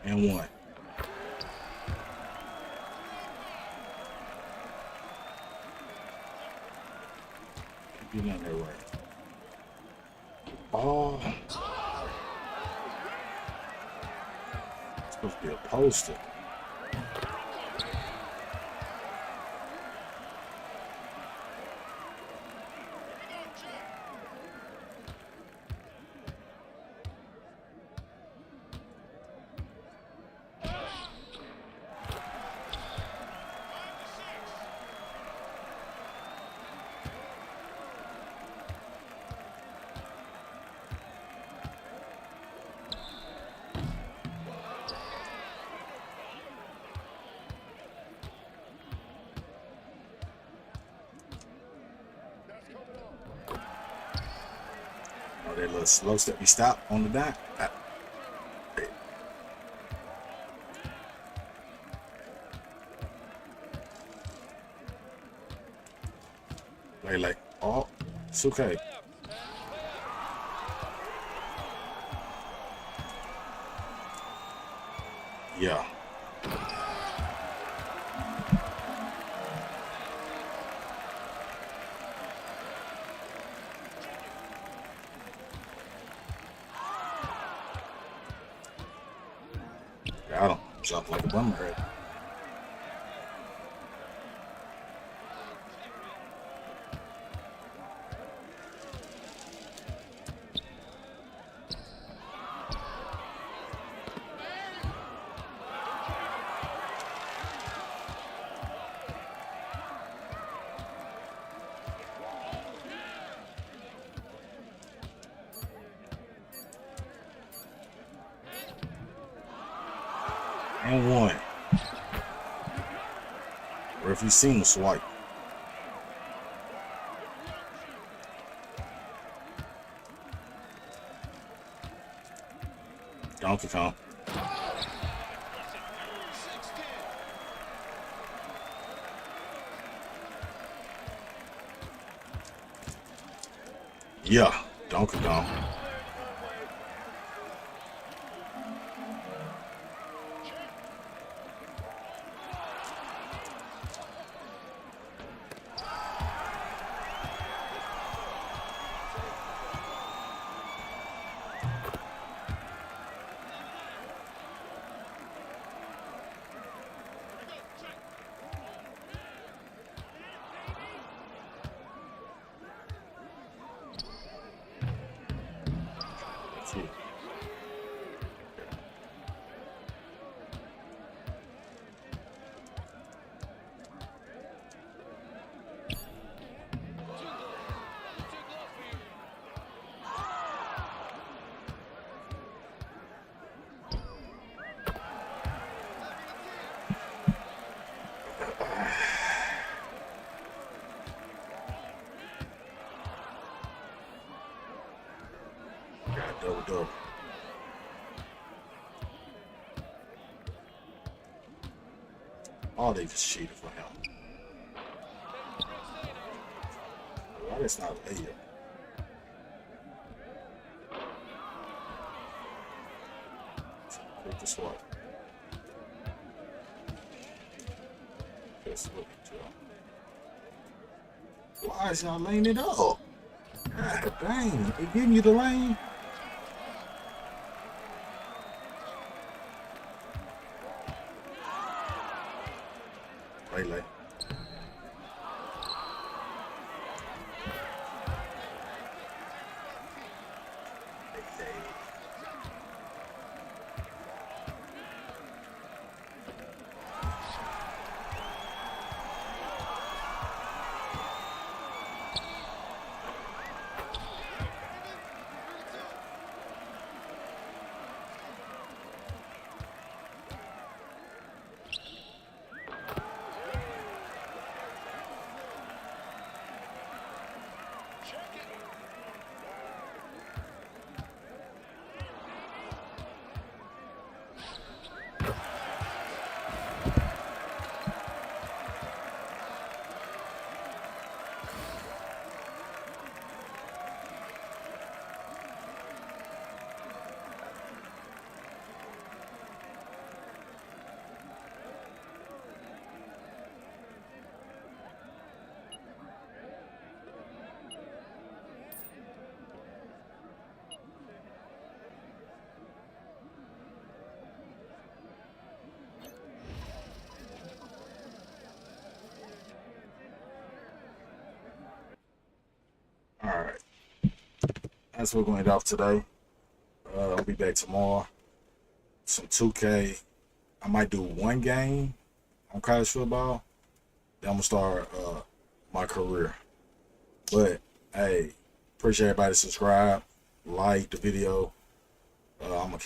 And one. Keep getting that way. Oh. It's supposed to be a poster. that little slow step. He stopped on the dime. Like, oh, it's okay. Yeah. Got him. Jumped like a bummer. And one. Or if you seen the swipe. Donkey Kong. Yeah, Donkey Kong. Double. Oh, they just cheated for him. Why that's not a layup? Quick to swipe. Just look at you. Why is y'all laying it up? God dang, they giving you the lane. Lay. All right. That's what we're going to end off today. I'll be back tomorrow. Some 2K. I might do one game on college football. Then I'm going to start my career. But, hey, appreciate everybody subscribe, like the video. I'm going to